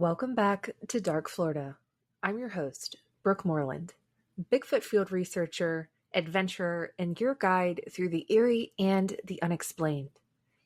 Welcome back to Dark Florida. I'm your host, Brooke Moreland, Bigfoot field researcher, adventurer, and your guide through the eerie and the unexplained.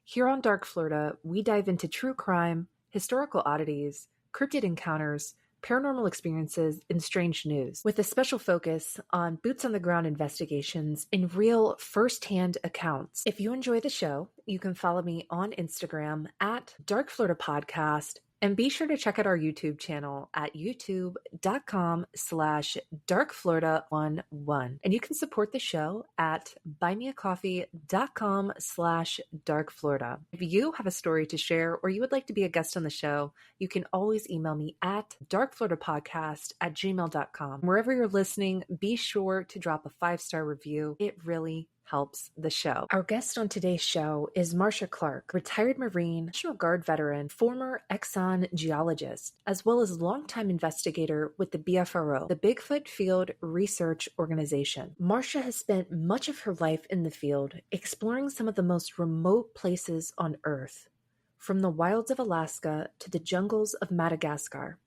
Here on Dark Florida, we dive into true crime, historical oddities, cryptid encounters, paranormal experiences, and strange news, with a special focus on boots-on-the-ground investigations and real first-hand accounts. If you enjoy the show, you can follow me on Instagram at Dark Florida Podcast. And be sure to check out our YouTube channel at youtube.com/darkflorida11. And you can support the show at buymeacoffee.com/darkflorida. If you have a story to share or you would like to be a guest on the show, you can always email me at darkfloridapodcast@gmail.com. Wherever you're listening, be sure to drop a 5-star review. It really helps the show. Our guest on today's show is Marsha Clarke, retired Marine, National Guard veteran, former Exxon geologist, as well as longtime investigator with the BFRO, the Bigfoot Field Research Organization. Marsha has spent much of her life in the field, exploring some of the most remote places on Earth, from the wilds of Alaska to the jungles of Madagascar,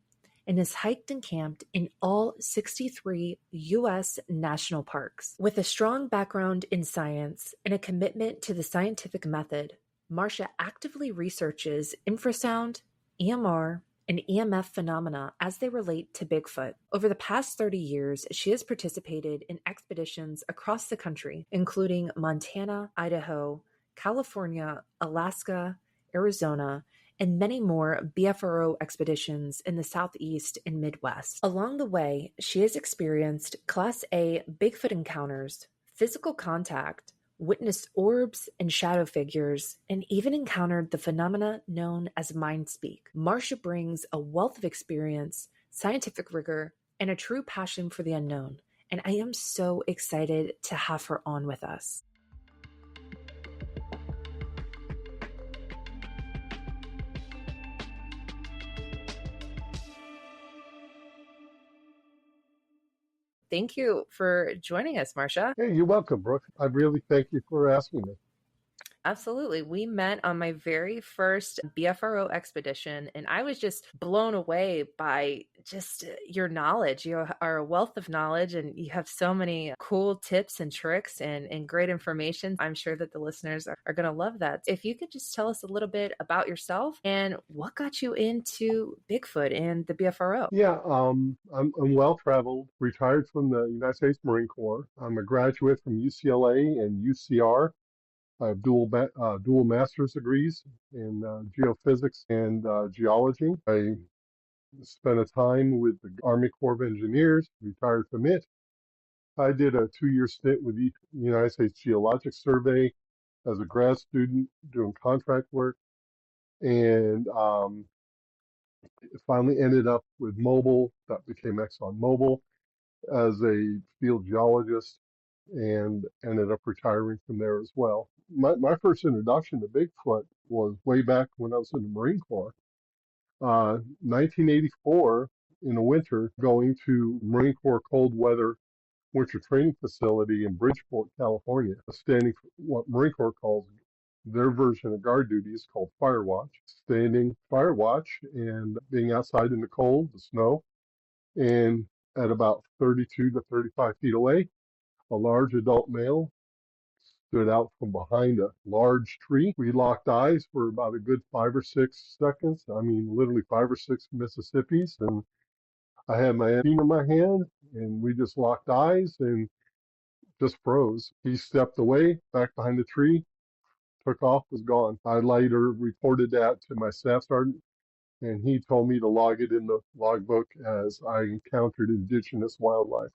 and has hiked and camped in all 63 U.S. national parks. With a strong background in science and a commitment to the scientific method, Marsha actively researches infrasound, EMR, and EMF phenomena as they relate to Bigfoot. Over the past 30 years, she has participated in expeditions across the country, including Montana, Idaho, California, Alaska, Arizona, and many more BFRO expeditions in the Southeast and Midwest. Along the way, she has experienced Class A Bigfoot encounters, physical contact, witnessed orbs and shadow figures, and even encountered the phenomena known as mind speak. Marsha brings a wealth of experience, scientific rigor, and a true passion for the unknown, and I am so excited to have her on with us. Thank you for joining us, Marsha. Hey, you're welcome, Brooke. I really thank you for asking me. Absolutely. We met on my very first BFRO expedition, and I was just blown away by just your knowledge. You are a wealth of knowledge, and you have so many cool tips and tricks and great information. I'm sure that the listeners are going to love that. If you could just tell us a little bit about yourself and what got you into Bigfoot and the BFRO. Yeah, I'm well-traveled, retired from the United States Marine Corps. I'm a graduate from UCLA and UCR. I have dual master's degrees in geophysics and geology. I spent a time with the Army Corps of Engineers, retired from it. I did a 2-year stint with the United States Geologic Survey as a grad student doing contract work, and finally ended up with Mobil, that became Exxon Mobil, as a field geologist, and ended up retiring from there as well. My first introduction to Bigfoot was way back when I was in the Marine Corps. 1984, in the winter, going to Marine Corps cold weather winter training facility in Bridgeport, California, standing for what Marine Corps calls their version of guard duty is called fire watch. Standing fire watch and being outside in the cold, the snow, and at about 32 to 35 feet away, a large adult male stood out from behind a large tree. We locked eyes for about a good 5 or 6 seconds. I mean, literally 5 or 6 Mississippis. And I had my team in my hand, and we just locked eyes and just froze. He stepped away, back behind the tree, took off, was gone. I later reported that to my staff sergeant, and he told me to log it in the logbook as I encountered indigenous wildlife,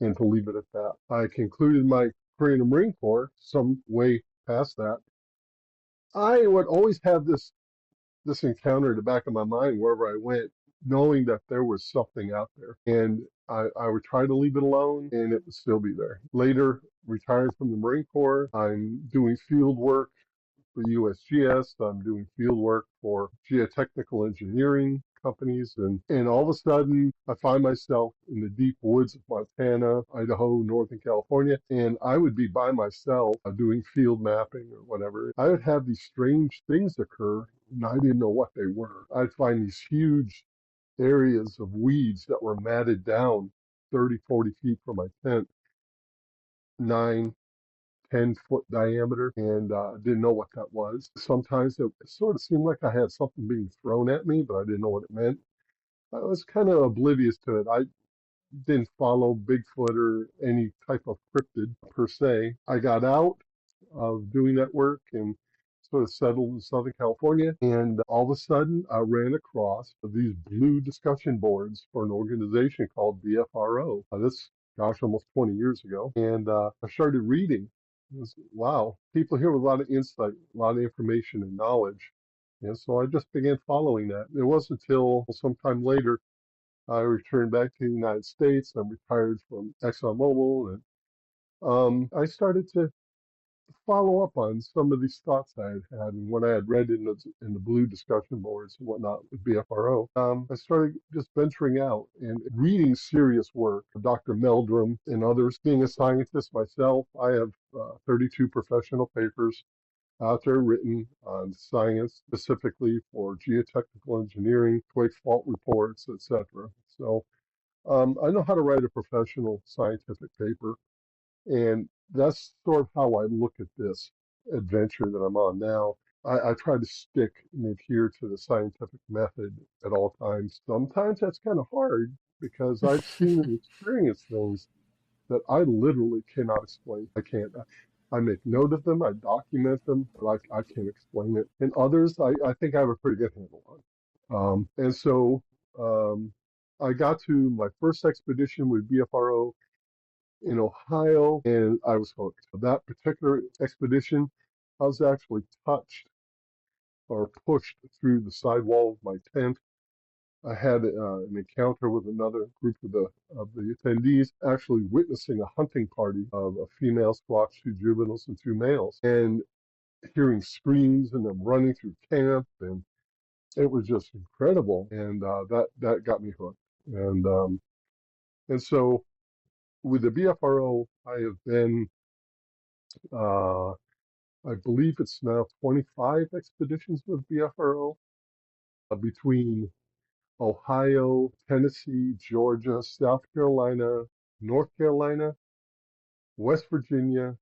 and to leave it at that. I concluded my career in the Marine Corps some way past that. I would always have this encounter in the back of my mind wherever I went, knowing that there was something out there. And I would try to leave it alone, and it would still be there. Later, retired from the Marine Corps, I'm doing field work for USGS. I'm doing field work for geotechnical engineering companies, and all of a sudden I find myself in the deep woods of Montana, Idaho, Northern California, and I would be by myself doing field mapping or whatever. I would have these strange things occur and I didn't know what they were. I'd find these huge areas of weeds that were matted down 30, 40 feet from my tent, 9, 10 foot diameter, and didn't know what that was. Sometimes it sort of seemed like I had something being thrown at me, but I didn't know what it meant. I was kind of oblivious to it. I didn't follow Bigfoot or any type of cryptid per se. I got out of doing that work and sort of settled in Southern California. And all of a sudden, I ran across these blue discussion boards for an organization called BFRO. This, gosh, almost 20 years ago. And I started reading. It was, wow, people here with a lot of insight, a lot of information and knowledge. And so I just began following that. It wasn't until sometime later I returned back to the United States. I'm retired from Exxon Mobil, and I started to follow up on some of these thoughts I had had and what I had read in the blue discussion boards and whatnot with BFRO. I started just venturing out and reading serious work, Dr. Meldrum and others. Being a scientist myself, I have 32 professional papers out there written on science, specifically for geotechnical engineering, quake fault reports, etc. So I know how to write a professional scientific paper, and that's sort of how I look at this adventure that I'm on now. I try to stick and adhere to the scientific method at all times. Sometimes that's kind of hard because I've seen and experienced things that I literally cannot explain. I can't. I make note of them, I document them, but I can't explain it. And others, I think I have a pretty good handle on. And so I got to my first expedition with BFRO in Ohio, and I was hooked. That particular expedition, I was actually touched or pushed through the sidewall of my tent. I had an encounter with another group of the attendees, actually witnessing a hunting party of a female squatch, 2 juveniles, and 2 males, and hearing screams and them running through camp, and it was just incredible, and that got me hooked. And so with the BFRO, I have been, uh, I believe it's now 25 expeditions with BFRO between Ohio, Tennessee, Georgia, South Carolina, North Carolina, West Virginia,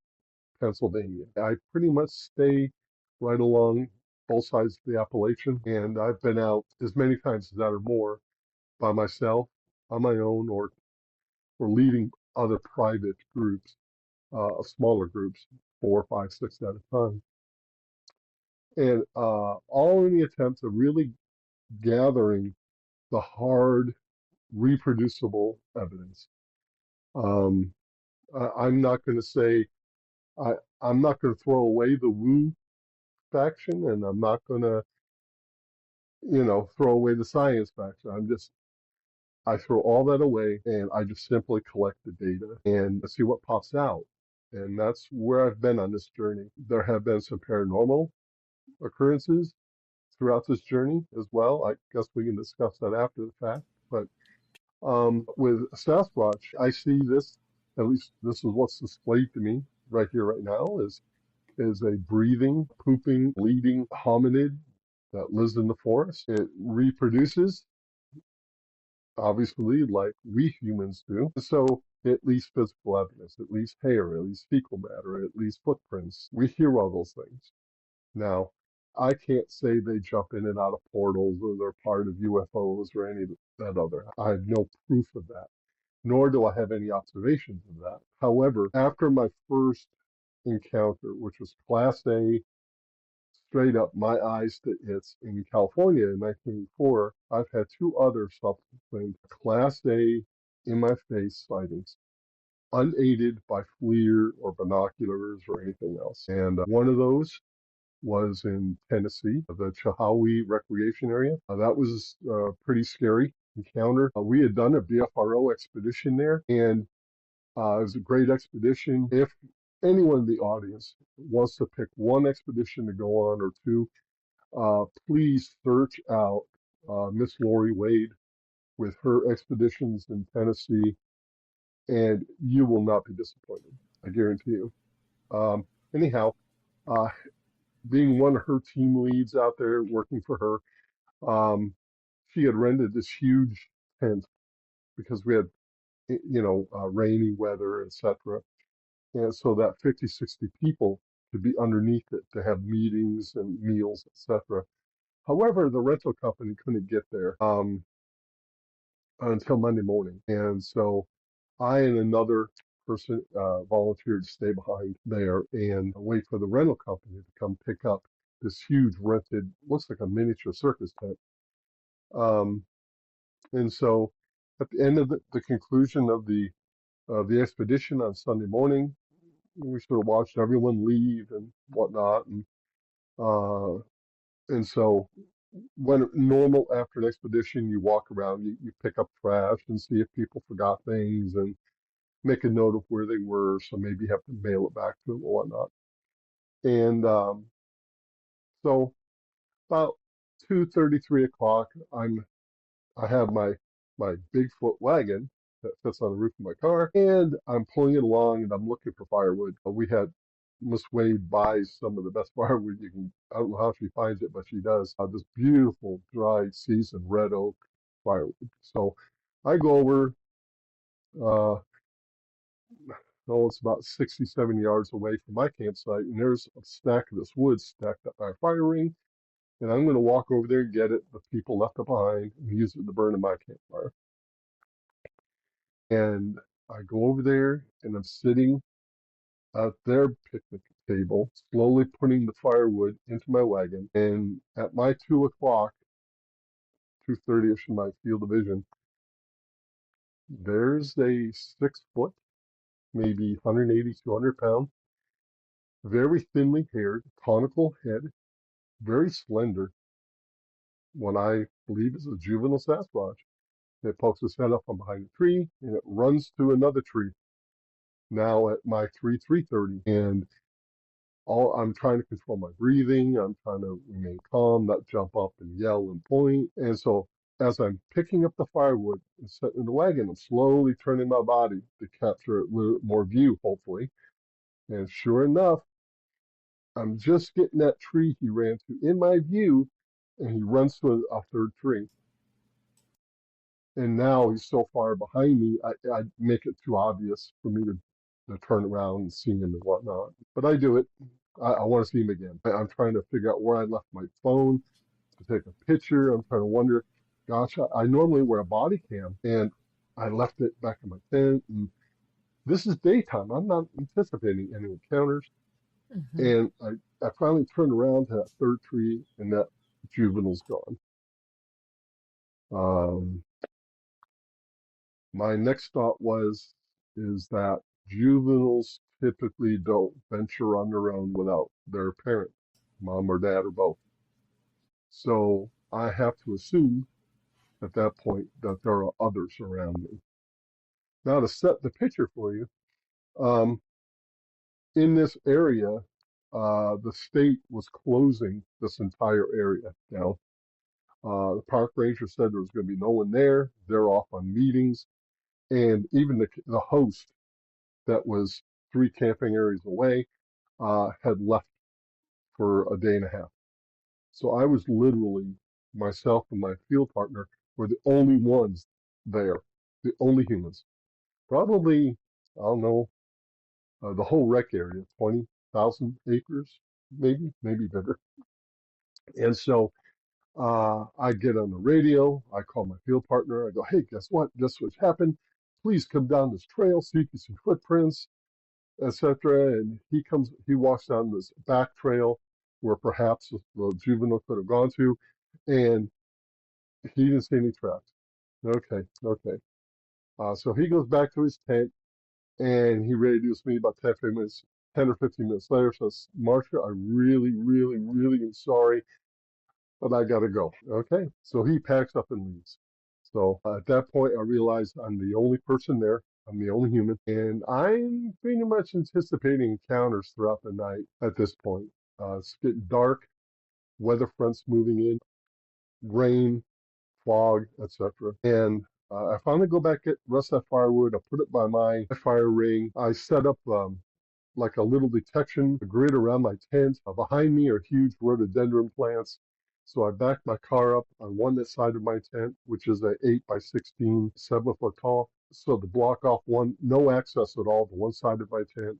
Pennsylvania. I pretty much stay right along both sides of the Appalachian, and I've been out as many times as that or more by myself, on my own, or leading other private groups, smaller groups, 4, 5, 6 at a time, and all in the attempt of really gathering the hard, reproducible evidence. Um, I'm not going to say I, I'm not going to throw away the woo faction, and I'm not going to, throw away the science faction. I throw all that away, and I just simply collect the data and see what pops out. And that's where I've been on this journey. There have been some paranormal occurrences throughout this journey as well. I guess we can discuss that after the fact. But with Sasquatch, I see this, at least this is what's displayed to me right here, right now, is a breathing, pooping, bleeding hominid that lives in the forest. It reproduces, obviously, like we humans do. So it leaves physical evidence, it leaves hair, it leaves fecal matter, it leaves footprints. We hear all those things. Now, I can't say they jump in and out of portals or they're part of UFOs or any of that other. I have no proof of that, nor do I have any observations of that. However, after my first encounter, which was Class A, straight up my eyes to its in California in 1984, I've had 2 other subsequent Class A in my face sightings, unaided by FLIR or binoculars or anything else. And one of those was in Tennessee, the Chahawi Recreation Area. That was a pretty scary encounter. We had done a BFRO expedition there, and it was a great expedition. If anyone in the audience wants to pick one expedition to go on or two, please search out Miss Lori Wade with her expeditions in Tennessee, and you will not be disappointed. I guarantee you. Anyhow, uh, being one of her team leads out there working for her, she had rented this huge tent because we had, rainy weather, etc. And so that 50, 60 people could be underneath it to have meetings and meals, etc. However, the rental company couldn't get there until Monday morning. And so I and another person volunteered to stay behind there and wait for the rental company to come pick up this huge rented, looks like a miniature circus tent. Um, and so at the end of the conclusion of the expedition on Sunday morning, we sort of watched everyone leave and whatnot. Uh, and so when normal after an expedition, you walk around, you pick up trash and see if people forgot things and make a note of where they were. So maybe you have to mail it back to them or whatnot. And so about 2:30, 3 o'clock, I have my Bigfoot wagon that sits on the roof of my car, and I'm pulling it along, and I'm looking for firewood. We had Miss Wade buys some of the best firewood you can. I don't know how she finds it, but she does. This beautiful dried seasoned red oak firewood. So I go over. Uh, oh, it's about 60, 70 yards away from my campsite, and there's a stack of this wood stacked up by a fire ring. And I'm going to walk over there and get it. The people left it behind and use it to burn in my campfire. And I go over there and I'm sitting at their picnic table, slowly putting the firewood into my wagon. And at my 2 o'clock, 2:30ish in my field of vision, there's a 6 foot, maybe 180, 200 pound, very thinly haired, conical head, very slender, what I believe is a juvenile Sasquatch. It pokes its head up from behind a tree and it runs to another tree. Now at my 3:30, and all I'm trying to control my breathing. I'm trying to remain calm, not jump up and yell and point. And so as I'm picking up the firewood and setting in the wagon, I'm slowly turning my body to capture a little more view, hopefully. And sure enough, I'm just getting that tree he ran to in my view, and he runs to a third tree. And now he's so far behind me, I make it too obvious for me to turn around and see him and whatnot. But I do it. I want to see him again. I'm trying to figure out where I left my phone to take a picture. I'm trying to wonder, gosh, I normally wear a body cam, and I left it back in my tent. And this is daytime. I'm not anticipating any encounters. Mm-hmm. And I finally turned around to that third tree, and that juvenile's gone. Um, my next thought is that juveniles typically don't venture on their own without their parent, mom or dad or both. So I have to assume at that point that there are others around me. Now to set the picture for you, um, in this area, the state was closing this entire area down. The park ranger said there was going to be no one there. They're off on meetings, and even the host that was 3 camping areas away had left for a day and a half. So I was literally, myself and my field partner were the only ones there, the only humans. Probably, I don't know, the whole rec area, 20,000 acres, maybe bigger. And so I get on the radio, I call my field partner, I go, hey, guess what? Guess what's happened? Please come down this trail so you can see footprints, etc. And he walks down this back trail where perhaps the juvenile could have gone to, and he didn't see any tracks. Okay, okay. So he goes back to his tent, and he radios me about 10 or 15 minutes later, says, Marsha, I really, really, really am sorry, but I gotta go. Okay, so he packs up and leaves. So at that point, I realized I'm the only person there. I'm the only human, and I'm pretty much anticipating encounters throughout the night at this point. It's getting dark, weather fronts moving in, rain, fog, etc. And I finally go back, get rest of that firewood. I put it by my fire ring. I set up like a little detection grid around my tent. Behind me are huge rhododendron plants. So I backed my car up on one side of my tent, which is a 8 by 16, 7 foot tall. So to block off one, no access at all to one side of my tent.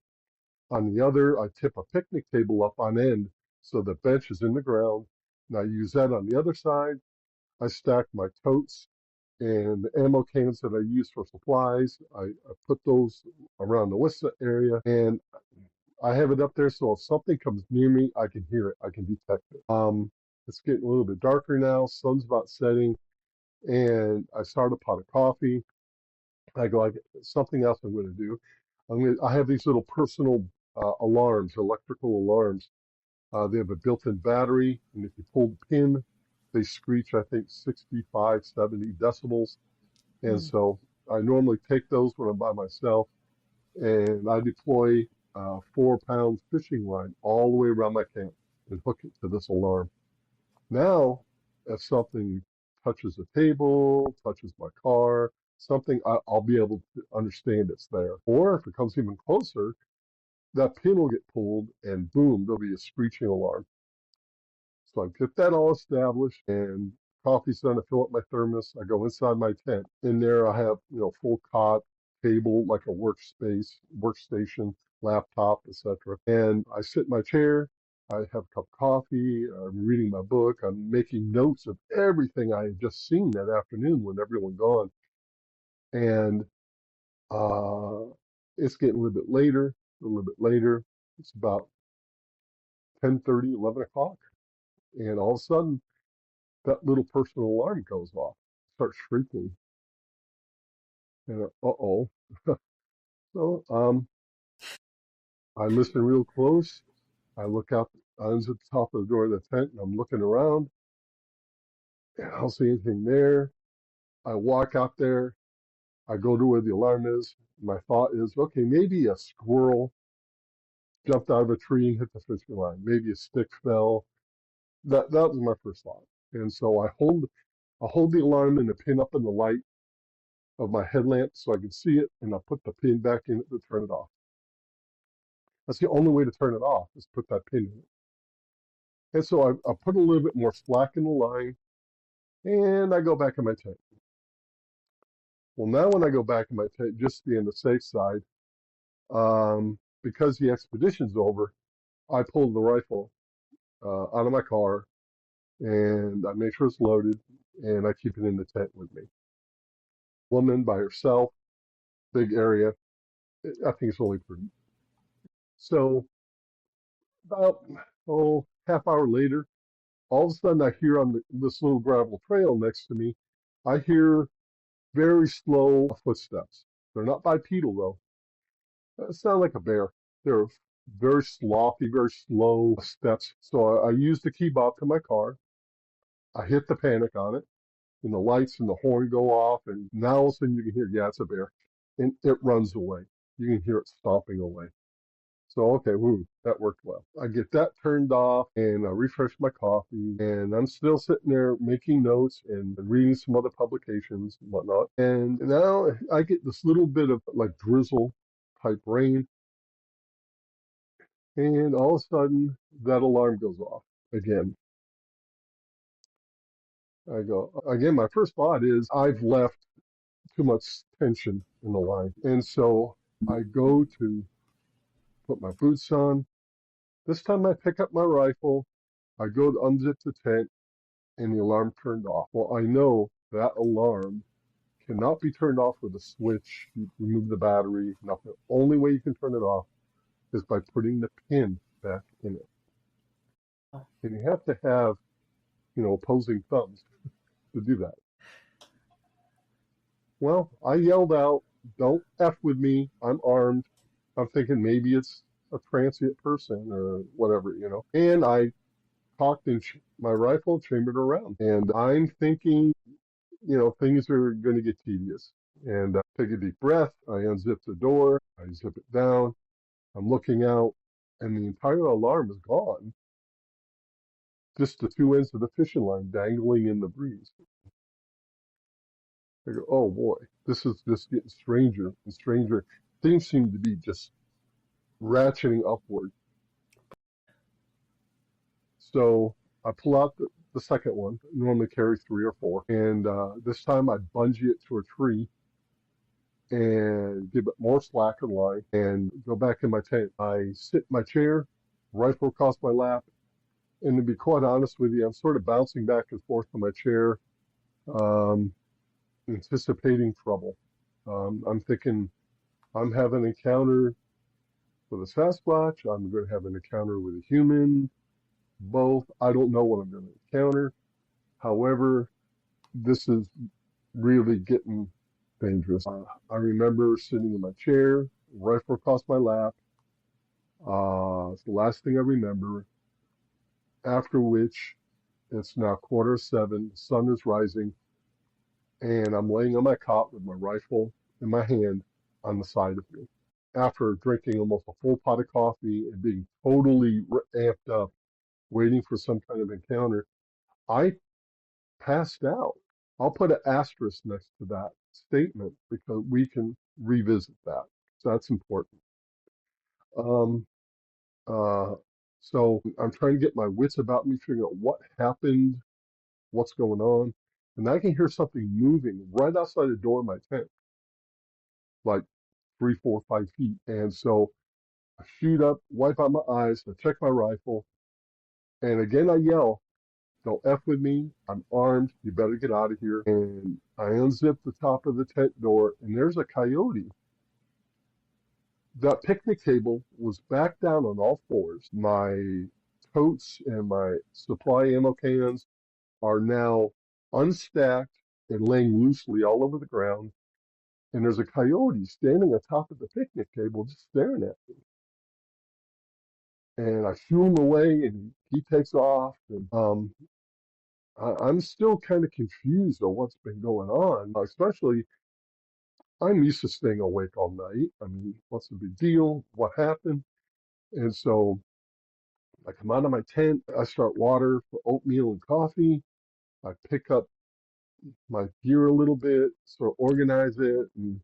On the other, I tip a picnic table up on end so the bench is in the ground. And I use that on the other side. I stack my totes and the ammo cans that I use for supplies. I put those around the Wista area, and I have it up there so if something comes near me, I can hear it. I can detect it. It's getting a little bit darker now. Sun's about setting, and I start a pot of coffee. I go, something else I'm going to do. I have these little personal alarms, electrical alarms. They have a built-in battery, and if you pull the pin, they screech, I think, 65, 70 decibels. And so I normally take those when I'm by myself, and I deploy 4 pound fishing line all the way around my camp and hook it to this alarm. Now, if something touches the table, touches my car, something, I'll be able to understand it's there. Or if it comes even closer, that pin will get pulled and boom, there'll be a screeching alarm. So I get that all established and coffee's done. I fill up my thermos. I go inside my tent. In there, I have, full cot, table, like a workstation, laptop, etc. And I sit in my chair. I have a cup of coffee. I'm reading my book. I'm making notes of everything I had just seen that afternoon when everyone gone. And uh, it's getting a little bit later, a little bit later. It's about 10:30, 11 o'clock. And all of a sudden, that little personal alarm goes off, starts shrieking, and uh-oh. So I listen real close. I look out, I was at the top of the door of the tent, and I'm looking around, and I don't see anything there. I walk out there. I go to where the alarm is. My thought is, okay, maybe a squirrel jumped out of a tree and hit the fishing line. Maybe a stick fell. That was my first thought. And so I hold the alarm and the pin up in the light of my headlamp so I can see it, and I put the pin back in it to turn it off. That's the only way to turn it off is put that pin in it. And so I put a little bit more slack in the line, and I go back in my tent. Well, now when I go back in my tent, just to be on the safe side, because the expedition's over, I pulled the rifle out of my car, and I make sure it's loaded, and I keep it in the tent with me. Woman by herself, big area. I think it's only prudent. So about half hour later, all of a sudden I hear on this little gravel trail next to me, I hear very slow footsteps. They're not bipedal though. It sound like a bear. They're very slothy, very slow steps. So I use the key bob to my car. I hit the panic on it, and the lights and the horn go off, and now all of a sudden you can hear, yeah, it's a bear. And it runs away. You can hear it stomping away. So, okay, woo, that worked well. I get that turned off and I refresh my coffee, and I'm still sitting there making notes and reading some other publications and whatnot. And now I get this little bit of like drizzle type rain, and all of a sudden that alarm goes off again. I go, again, my first thought is I've left too much tension in the line. And so I go to put my boots on. This time I pick up my rifle. I go to unzip the tent, and the alarm turned off. Well, I know that alarm cannot be turned off with a switch. You remove the battery, nothing. The only way you can turn it off is by putting the pin back in it. And you have to have, opposing thumbs to do that. Well, I yelled out, "Don't F with me. I'm armed." I'm thinking maybe it's a transient person or whatever. And I cocked my rifle, chambered around. And I'm thinking, things are going to get tedious. And take a deep breath. I unzip the door. I zip it down. I'm looking out, and the entire alarm is gone. Just the two ends of the fishing line dangling in the breeze. I go, oh boy, this is just getting stranger and stranger. Things seem to be just ratcheting upward. So I pull out the second one. I normally carry three or four. And this time I bungee it to a tree and give it more slack and line and go back in my tent. I sit in my chair, rifle across my lap, and to be quite honest with you, I'm sort of bouncing back and forth in my chair, um, anticipating trouble. I'm thinking I'm having an encounter with a Sasquatch. I'm going to have an encounter with a human. Both. I don't know what I'm going to encounter. However, this is really getting dangerous. I remember sitting in my chair, rifle across my lap. It's the last thing I remember. After which, it's now 7:15. The sun is rising, and I'm laying on my cot with my rifle in my hand on the side of me. After drinking almost a full pot of coffee and being totally amped up, waiting for some kind of encounter, I passed out. I'll put an asterisk next to that statement because we can revisit that. So that's important. Um, uh, so I'm trying to get my wits about me, figuring out what happened, what's going on, and I can hear something moving right outside the door of my tent, like 3, 4, 5 feet. And so I shoot up, wipe out my eyes, I check my rifle, and again I yell, "Don't F with me. I'm armed. You better get out of here." And I unzip the top of the tent door, and there's a coyote. That picnic table was back down on all fours. My totes and my supply ammo cans are now unstacked and laying loosely all over the ground. And there's a coyote standing on top of the picnic table just staring at me. And I shoo him away, and he takes off. And I'm still kind of confused on what's been going on, especially I'm used to staying awake all night. I mean, what's the big deal? What happened? And so I come out of my tent, I start water for oatmeal and coffee. I pick up my gear a little bit, sort of organize it, and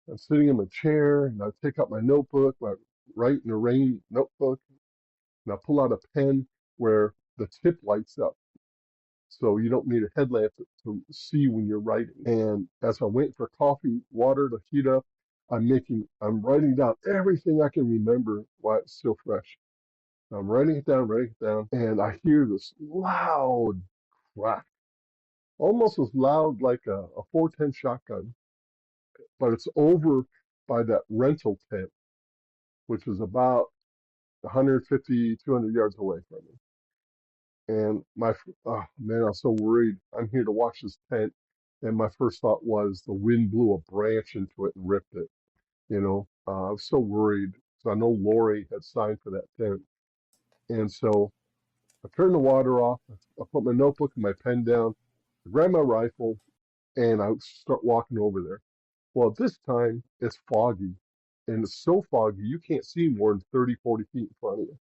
I'm sitting in my chair, and I take out my notebook, my write in the rain notebook, and I pull out a pen where the tip lights up. So you don't need a headlamp to see when you're writing. And as I'm waiting for coffee, water to heat up, I'm writing down everything I can remember while it's still fresh. I'm writing it down, and I hear this loud crack, almost as loud like a 410 shotgun, but it's over by that rental tent, which is about 150, 200 yards away from me. And oh man, I was so worried. I'm here to watch this tent, and my first thought was the wind blew a branch into it and ripped it. I was so worried. So I know Lori had signed for that tent, and so I turned the water off. I put my notebook and my pen down. I grab my rifle, and I start walking over there. Well, at this time it's foggy, and it's so foggy you can't see more than 30, 40 feet in front of you.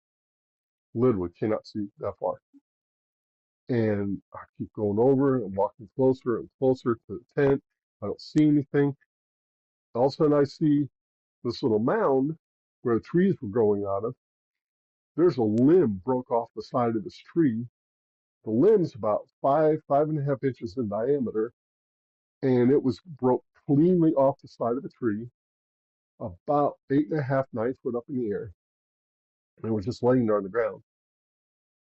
Literally cannot see that far. And I keep going over and walking closer and closer to the tent. I don't see anything. All of a sudden, I see this little mound where the trees were growing out of. There's a limb broke off the side of this tree. The limb's about 5.5 inches in diameter, and it was broke cleanly off the side of the tree, about 8.5, 9 foot up in the air. And it was just laying there on the ground.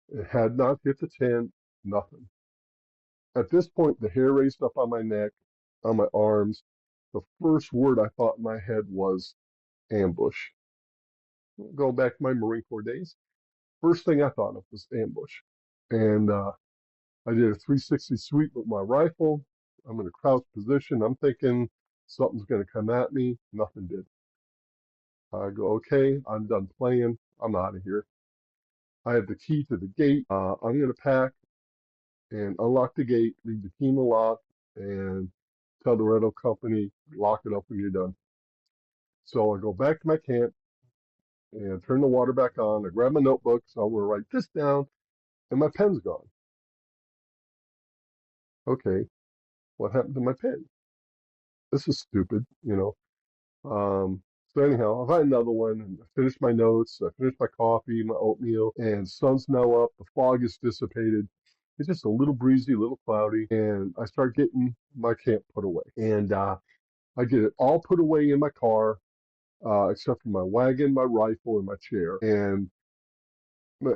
It had not hit the tent, nothing. At this point, the hair raised up on my neck, on my arms. The first word I thought in my head was ambush. Going back to my Marine Corps days, first thing I thought of was ambush. And I did a 360 sweep with my rifle. I'm in a crouched position. I'm thinking something's going to come at me. Nothing did. I go, okay, I'm done playing. I'm out of here. I have the key to the gate. I'm going to pack and unlock the gate, leave the key in the lock, and tell the rental company, lock it up when you're done. So I go back to my camp and turn the water back on. I grab my notebook, so I'm going to write this down, and my pen's gone. Okay, what happened to my pen? This is stupid. So anyhow, I find another one and I finish my notes, I finish my coffee, my oatmeal, and sun's now up, the fog is dissipated. It's just a little breezy, a little cloudy, and I start getting my camp put away. And I get it all put away in my car, except for my wagon, my rifle, and my chair. And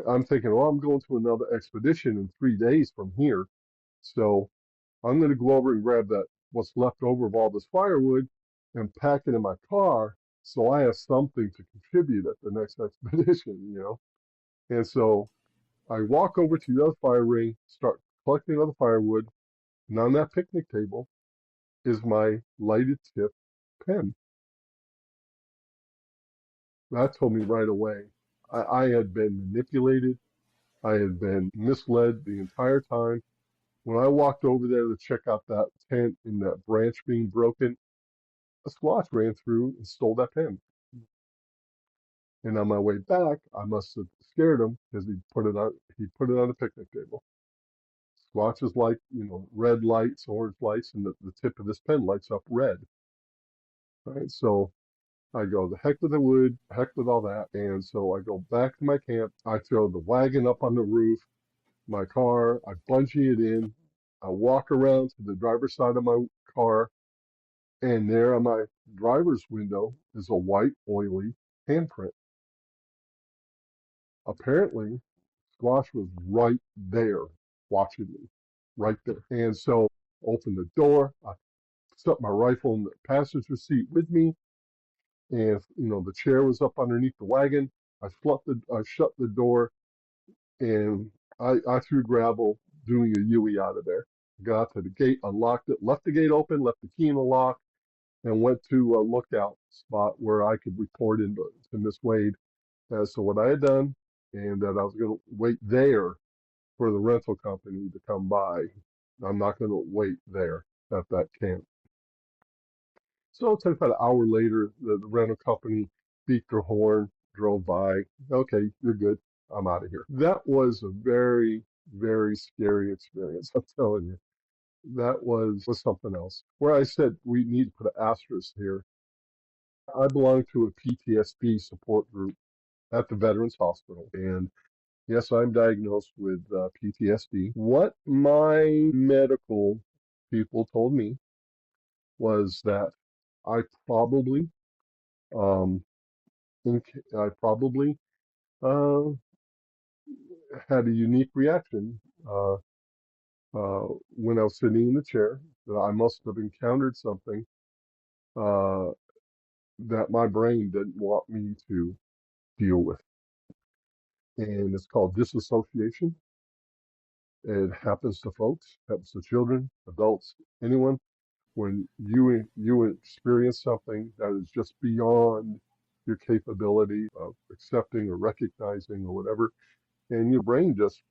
I'm thinking, well, I'm going to another expedition in 3 days from here. So I'm going to go over and grab that what's left over of all this firewood and pack it in my car so I have something to contribute at the next expedition. And so I walk over to the other fire ring, start collecting other firewood, and on that picnic table is my lighted tip pen. That told me right away I had been manipulated. I had been misled the entire time. When I walked over there to check out that tent and that branch being broken, a squash ran through and stole that pen. And on my way back, I must have scared him because he put it on the picnic table. Squatches like, red lights, orange lights, and the tip of this pen lights up red. Right? So I go, the heck with the wood, heck with all that. And so I go back to my camp. I throw the wagon up on the roof, my car, I bungee it in. I walk around to the driver's side of my car, and there on my driver's window is a white, oily handprint. Apparently, Squash was right there watching me, right there. And so opened the door. I stuck my rifle in the passenger seat with me, and the chair was up underneath the wagon. I shut the door, and I threw gravel, doing a Yui out of there. Got to the gate, unlocked it, left the gate open, left the key in the lock, and went to a lookout spot where I could report to Miss Wade as to what I had done, and that I was going to wait there for the rental company to come by. I'm not going to wait there at that camp. So it's about an hour later, the rental company beeped their horn, drove by. Okay, you're good. I'm out of here. That was a very, very scary experience. I'm telling you, that was something else. Where I said we need to put an asterisk here. I belong to a PTSD support group at the Veterans Hospital, and yes, I'm diagnosed with PTSD. What my medical people told me was that I probably, um, I probably uh, had a unique reaction when I was sitting in the chair. That I must have encountered something uh, that my brain didn't want me to deal with, and it's called disassociation. It happens to folks, happens to children, adults, anyone. When you experience something that is just beyond your capability of accepting or recognizing or whatever, and your brain just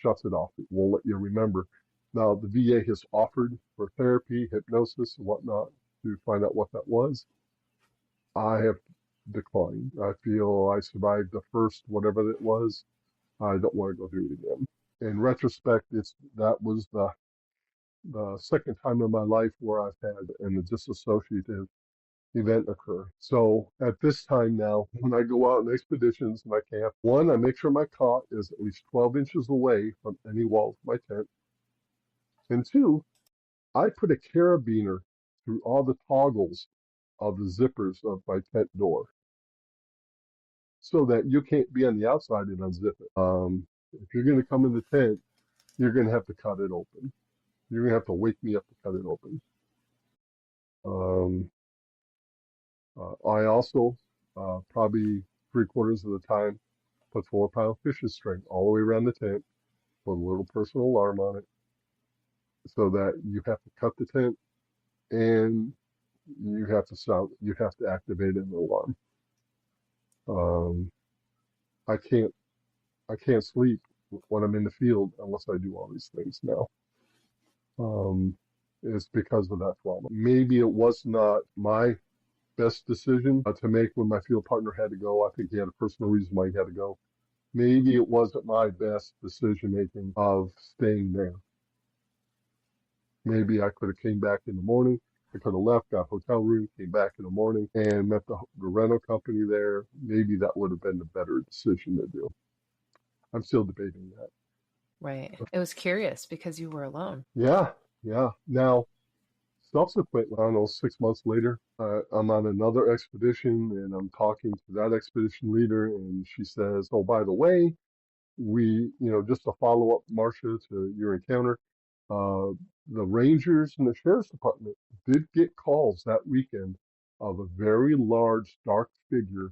shuts it off. It won't let you remember. Now, the VA has offered for therapy, hypnosis, and whatnot to find out what that was. I have declined. I feel I survived the first whatever it was. I don't want to go through it again. In retrospect, that was the second time in my life where I've had a disassociative event occur. So at this time now, when I go out on expeditions and I camp, one, I make sure my cot is at least 12 inches away from any walls of my tent. And two, I put a carabiner through all the toggles of the zippers of my tent door so that you can't be on the outside and unzip it. If you're going to come in the tent, you're going to have to cut it open. You're going to have to wake me up to cut it open. Um, I also, probably 3/4 of the time, put 4-pound fishing string all the way around the tent, put a little personal alarm on it, so that you have to cut the tent and you have to activate an alarm. Um, I can't, I can't sleep when I'm in the field unless I do all these things now. Um, it's because of that trauma. Maybe it was not my best decision to make when my field partner had to go. I think he had a personal reason why he had to go. Maybe it wasn't my best decision making of staying there. Maybe I could have came back in the morning. I could have left, got a hotel room, came back in the morning, and met the rental company there. Maybe that would have been the better decision to do. I'm still debating that. Right. It was curious because you were alone. Yeah, yeah. Now, subsequently, I don't know, 6 months later, I'm on another expedition and I'm talking to that expedition leader, and she says, "Oh, by the way, just to follow up, Marsha, to your encounter, uh, the Rangers and the Sheriff's Department did get calls that weekend of a very large, dark figure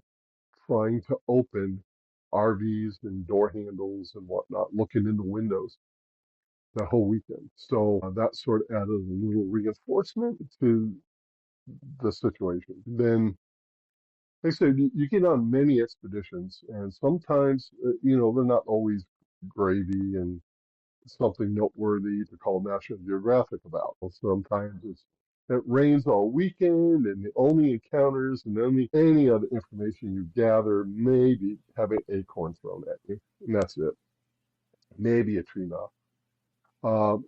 trying to open RVs and door handles and whatnot, looking in the windows that whole weekend." So that sort of added a little reinforcement to the situation. Then, like I said, you get on many expeditions, and sometimes, they're not always gravy and something noteworthy to call National Geographic about. Sometimes it rains all weekend, and the only encounters and only any other information you gather maybe have an acorn thrown at you, and that's it. Maybe a tree knock. Um,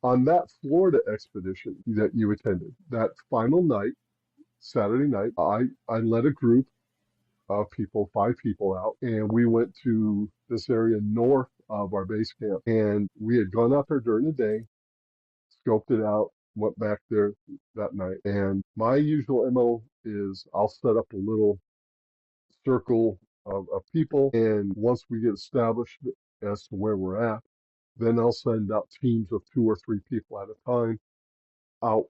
on that Florida expedition that you attended, that final night, Saturday night, I led a group of people, 5 people out, and we went to this area north of our base camp. And we had gone out there during the day, scoped it out, went back there that night. And my usual MO is I'll set up a little circle of people, and once we get established as to where we're at, then I'll send out teams of 2 or 3 people at a time out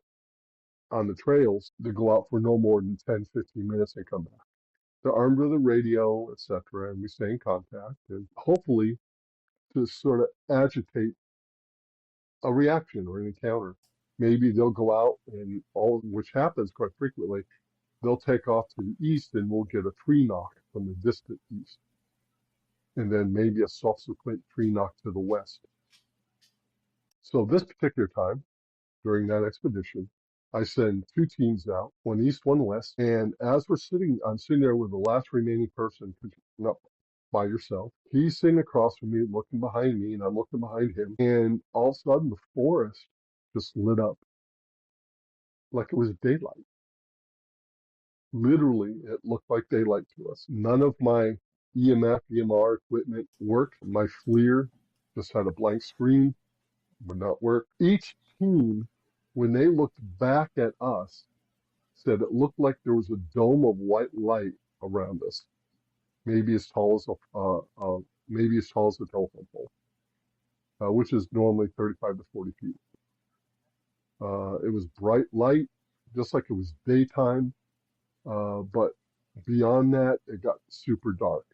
on the trails to go out for no more than 10, 15 minutes and come back. They're armed with a radio, etc., and we stay in contact, and hopefully to sort of agitate a reaction or an encounter. Maybe they'll go out and which happens quite frequently, they'll take off to the east and we'll get a tree knock from the distant east, and then maybe a subsequent tree knock to the west. So this particular time, during that expedition, I send 2 teams out, one east, one west, and as I'm sitting there with the last remaining person, not by yourself. He's sitting across from me, looking behind me, and I'm looking behind him, and all of a sudden the forest just lit up like it was daylight. Literally, it looked like daylight to us. None of my EMF, EMR equipment worked. My FLIR just had a blank screen, would not work. Each team, when they looked back at us, said it looked like there was a dome of white light around us, maybe as tall as a telephone pole, which is normally 35 to 40 feet. It was bright light, just like it was daytime, but beyond that, it got super dark,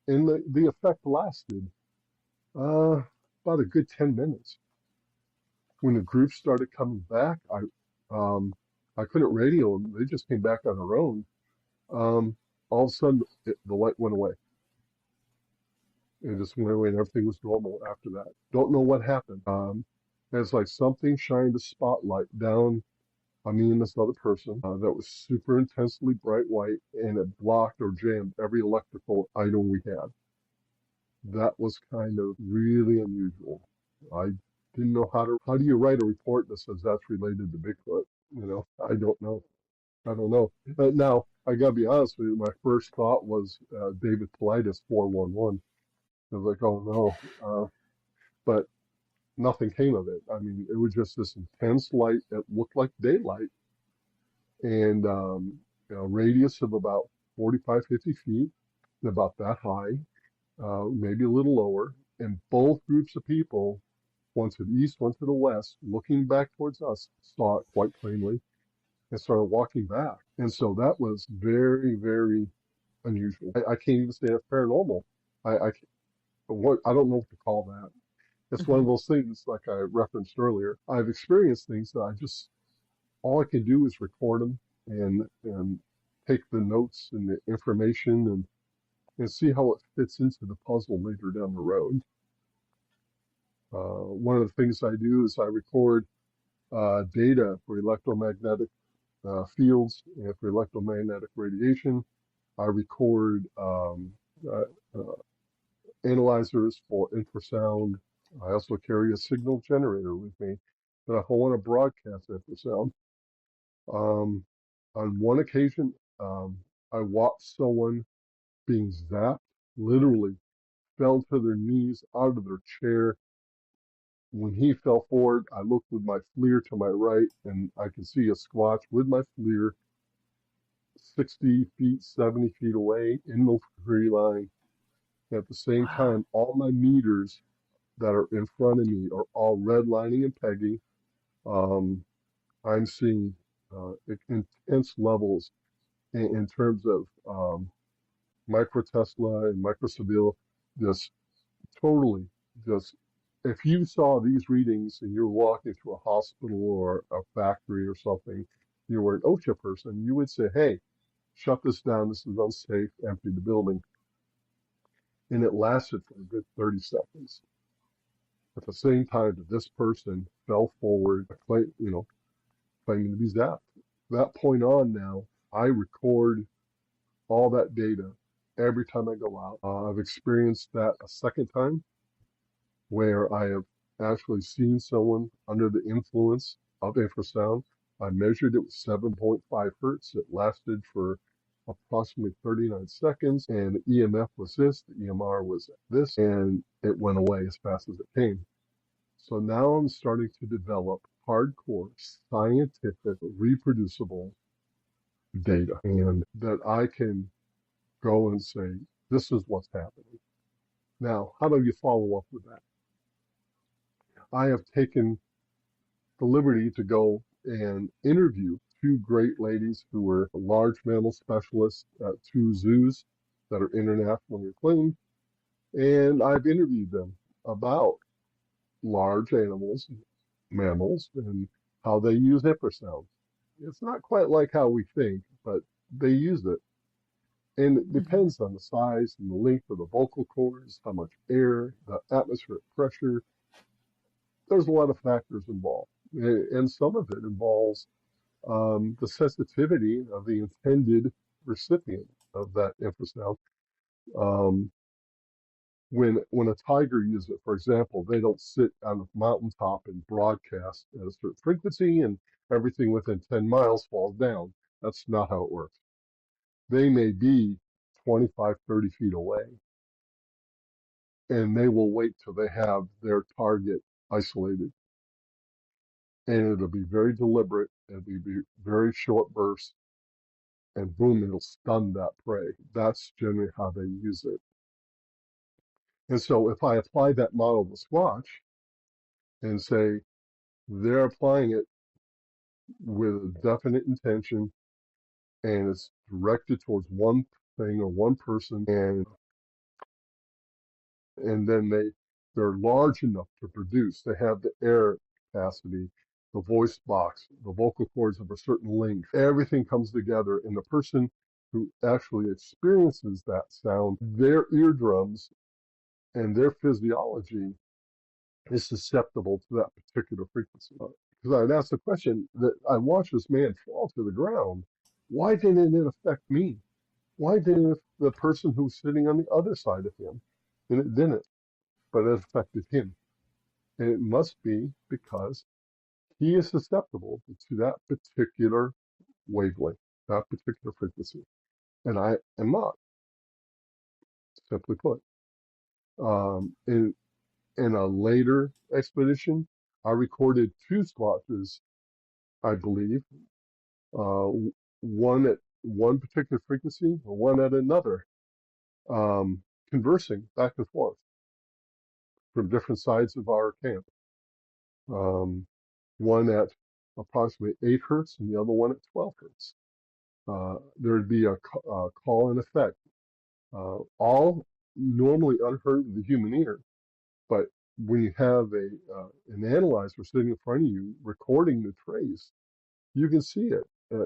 and the effect lasted about a good 10 minutes. When the group started coming back, I couldn't radio them. They just came back on their own. All of a sudden, the light went away. It just went away, and everything was normal after that. Don't know what happened. It's like something shined a spotlight down on me and this other person that was super intensely bright white, and it blocked or jammed every electrical item we had. That was kind of really unusual. I didn't know how do you write a report that says that's related to Bigfoot? I don't know. I don't know. But now I gotta be honest with you. My first thought was David Paulides 411. I was like, oh no, but nothing came of it. I mean, it was just this intense light that looked like daylight, and radius of about 45, 50 feet, and about that high, maybe a little lower. And both groups of people, one to the east, one to the west, looking back towards us, saw it quite plainly and started walking back. And so that was very, very unusual. I can't even say it's paranormal. I I don't know what to call that. It's one of those things, like I referenced earlier. I've experienced things that all I can do is record them and take the notes and the information and see how it fits into the puzzle later down the road. One of the things I do is I record data for electromagnetic fields and for electromagnetic radiation. I record uh, uh, analyzers for infrasound. I also carry a signal generator with me that I want to broadcast infrasound. Um, on one occasion, I watched someone being zapped, literally fell to their knees out of their chair. When he fell forward, I looked with my FLIR to my right, and I could see a squatch with my FLIR 60 feet, 70 feet away in the tree line. At the same Wow. time, all my meters that are in front of me are all redlining and pegging. Um, I'm seeing intense levels in terms of microtesla and microsievert, just totally just. If you saw these readings and you're walking through a hospital or a factory or something, you were an OSHA person, you would say, hey, shut this down. This is unsafe. Empty the building. And it lasted for a good 30 seconds. At the same time that this person fell forward, claiming to be zapped. That point on now, I record all that data every time I go out. I've experienced that a second time where I have actually seen someone under the influence of infrasound. I measured it with 7.5 hertz. It lasted for approximately 39 seconds, and the EMF was this, the EMR was this, and it went away as fast as it came. So now I'm starting to develop hardcore, scientific, reproducible data, and that I can go and say, this is what's happening. Now, how do you follow up with that? I have taken the liberty to go and interview two great ladies who were large mammal specialists at two zoos that are internationally acclaimed. And I've interviewed them about large animals, mammals, and how they use infrasound. It's not quite like how we think, but they use it. And it Hmm. depends on the size and the length of the vocal cords, how much air, the atmospheric pressure. There's a lot of factors involved. And some of it involves the sensitivity of the intended recipient of that infrasound. Um, when a tiger uses it, for example, they don't sit on a mountaintop and broadcast at a certain frequency and everything within 10 miles falls down. That's not how it works. They may be 25, 30 feet away, and they will wait till they have their target isolated. And it'll be very deliberate, it'll be very short bursts, and boom, it'll stun that prey. That's generally how they use it. And so if I apply that model to squatch and say they're applying it with a definite intention and it's directed towards one thing or one person, and then they're large enough to produce. They have the air capacity, the voice box, the vocal cords of a certain length. Everything comes together, and the person who actually experiences that sound, their eardrums and their physiology is susceptible to that particular frequency. Because I'd ask the question that I watched this man fall to the ground. Why didn't it affect me? Why didn't the person who's sitting on the other side of him? And it didn't, but it affected him. And it must be because he is susceptible to that particular wavelength, that particular frequency. And I am not, simply put. In a later expedition, I recorded two squatches, I believe, uh, one at one particular frequency, or one at another, conversing back and forth from different sides of our camp. Um, one at approximately 8 hertz and the other one at 12 hertz. There would be a call and effect, all normally unheard of the human ear. But when you have an analyzer sitting in front of you recording the trace, you can see it.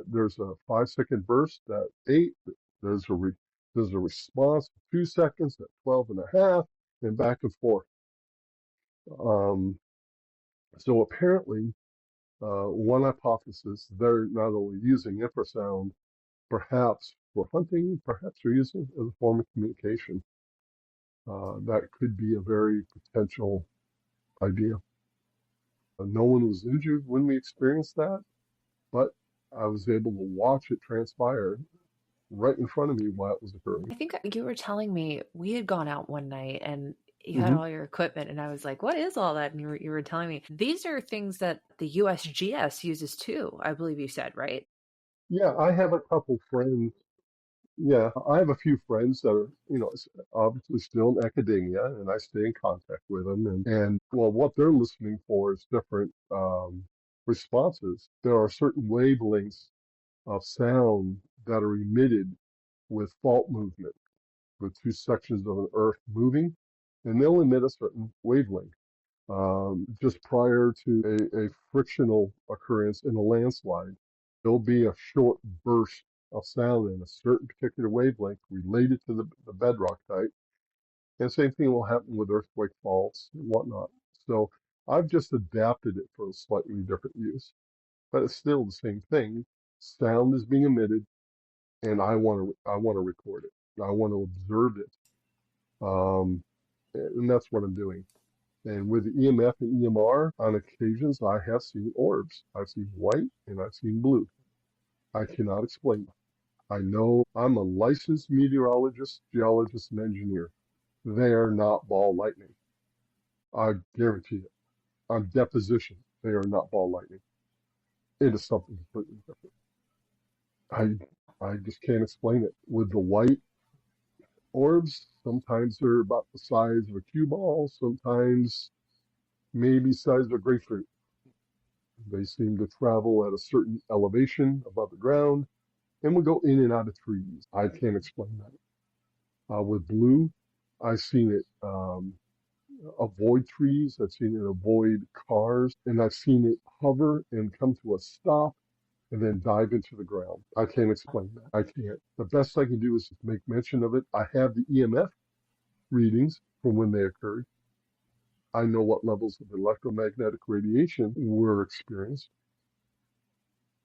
There's a 5 second burst at 8. There's a there's a response 2 seconds at 12 and a half, and back and forth. Um, so apparently, one hypothesis, they're not only using infrasound, perhaps for hunting, perhaps they're using it as a form of communication. That could be a very potential idea. No one was injured when we experienced that, but I was able to watch it transpire right in front of me while it was occurring. I think you were telling me we had gone out one night and you had Hmm. all your equipment, and I was like, "What is all that?" And you were telling me these are things that the USGS uses too. I believe you said, right? Yeah, I have a couple friends. Yeah, I have a few friends that are, obviously still in academia, and I stay in contact with them. And well, what they're listening for is different responses. There are certain wavelengths of sound that are emitted with fault movement, with two sections of an Earth moving, and they'll emit a certain wavelength. Just prior to a frictional occurrence in a landslide, there'll be a short burst of sound in a certain particular wavelength related to the bedrock type. And same thing will happen with earthquake faults and whatnot. So I've just adapted it for a slightly different use, but it's still the same thing. Sound is being emitted, and I want to record it. I want to observe it, um, and that's what I'm doing. And with EMF and EMR, on occasions I have seen orbs. I've seen white and I've seen blue. I cannot explain it. I know I'm a licensed meteorologist, geologist, and engineer. They are not ball lightning. I guarantee it. On deposition, they are not ball lightning. It is something completely different. I just can't explain it. With the white orbs, sometimes they're about the size of a cue ball, sometimes maybe size of a grapefruit. They seem to travel at a certain elevation above the ground and will go in and out of trees. I can't explain that. With blue, I've seen it avoid trees, I've seen it avoid cars, and I've seen it hover and come to a stop and then dive into the ground. I can't explain that. I can't. The best I can do is just make mention of it. I have the EMF readings from when they occurred. I know what levels of electromagnetic radiation were experienced.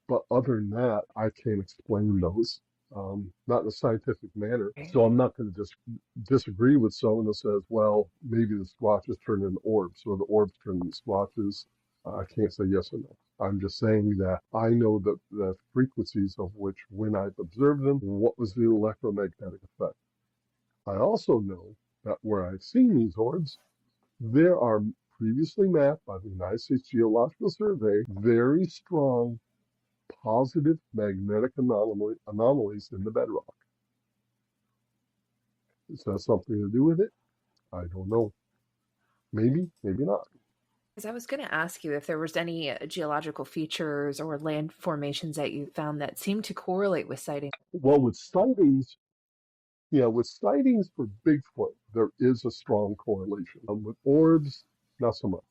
But other than that, I can't explain those, not in a scientific manner. So I'm not going to just disagree with someone that says, well, maybe the squatches turn into orbs or the orbs turn into squatches. I can't say yes or no. I'm just saying that I know the frequencies of which, when I've observed them, what was the electromagnetic effect. I also know that where I've seen these orbs, there are previously mapped by the United States Geological Survey very strong positive magnetic anomalies in the bedrock. Does that have something to do with it? I don't know. Maybe, maybe not. Because I was going to ask you if there was any geological features or land formations that you found that seemed to correlate with sightings. Well, with sightings, yeah, with sightings for Bigfoot, there is a strong correlation. With orbs, not so much.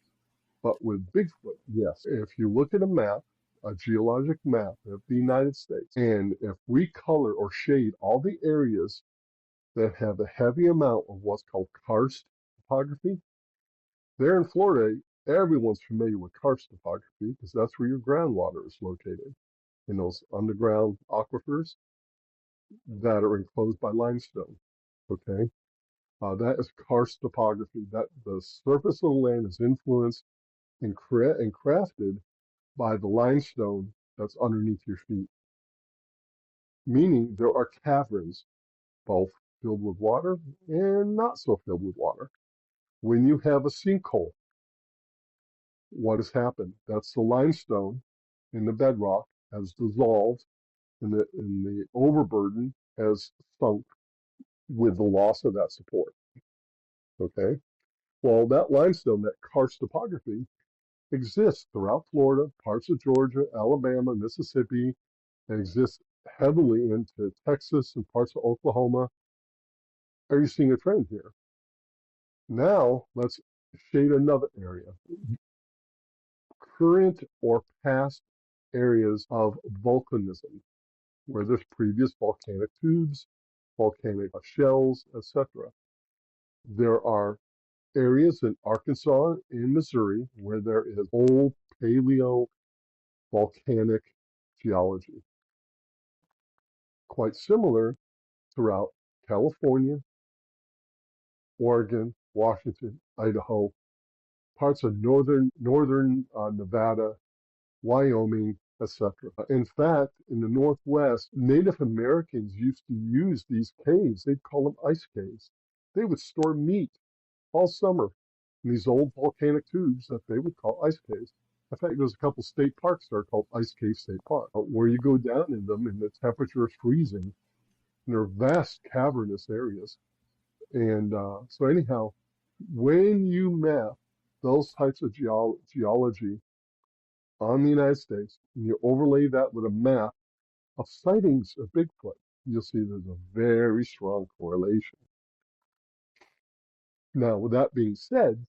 But with Bigfoot, yes. If you look at a map, a geologic map of the United States, and if we color or shade all the areas that have a heavy amount of what's called karst topography, there in Florida, everyone's familiar with karst topography because that's where your groundwater is located, in those underground aquifers that are enclosed by limestone. Okay, that is karst topography. That the surface of the land is influenced and crafted by the limestone that's underneath your feet. Meaning there are caverns, both filled with water and not so filled with water. When you have a sinkhole, what has happened? That's the limestone in the bedrock has dissolved and the overburden has sunk with the loss of that support. Okay? Well, that limestone, that karst topography, exists throughout Florida, parts of Georgia, Alabama, Mississippi, and exists heavily into Texas and parts of Oklahoma. Are you seeing a trend here? Now, let's shade another area. Current or past areas of volcanism, where there's previous volcanic tubes, volcanic shells, etc. There are areas in Arkansas and Missouri where there is old paleo volcanic geology, quite similar throughout California, Oregon, Washington, Idaho, parts of northern Nevada, Wyoming, etc. In fact, in the Northwest, Native Americans used to use these caves. They'd call them ice caves. They would store meat all summer in these old volcanic tubes that they would call ice caves. In fact, there's a couple state parks that are called Ice Cave State Park, where you go down in them and the temperature is freezing. And they're vast cavernous areas. And so anyhow, when you map those types of geology on the United States, and you overlay that with a map of sightings of Bigfoot, you'll see there's a very strong correlation. Now, with that being said,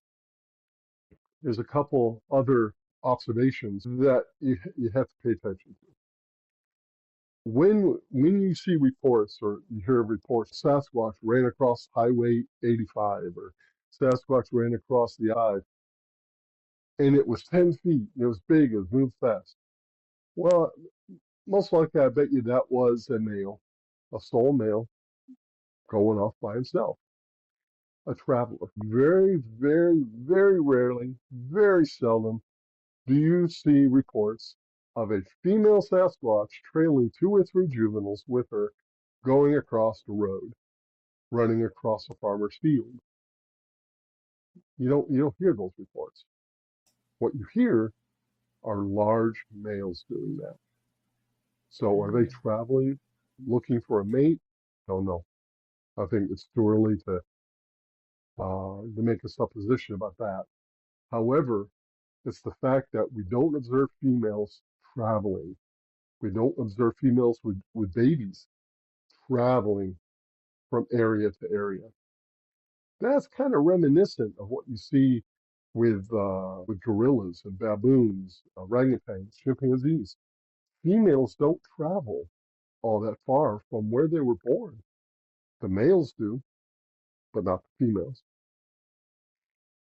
there's a couple other observations that you have to pay attention to. When you see reports or you hear reports, Sasquatch ran across Highway 85 or Sasquatch ran across the I, and it was 10 feet, and it was big, it moved fast. Well, most likely, I bet you that was a male, a sole male, going off by himself, a traveler. Very, very, very rarely, very seldom do you see reports of a female Sasquatch trailing 2 or 3 juveniles with her going across the road, running across a farmer's field? You don't hear those reports. What you hear are large males doing that. So are they traveling looking for a mate? Don't know. I think it's too early to make a supposition about that. However, it's the fact that we don't observe females traveling. We don't observe females with babies traveling from area to area. That's kind of reminiscent of what you see with gorillas and baboons, orangutans, chimpanzees. Females don't travel all that far from where they were born. The males do, but not the females.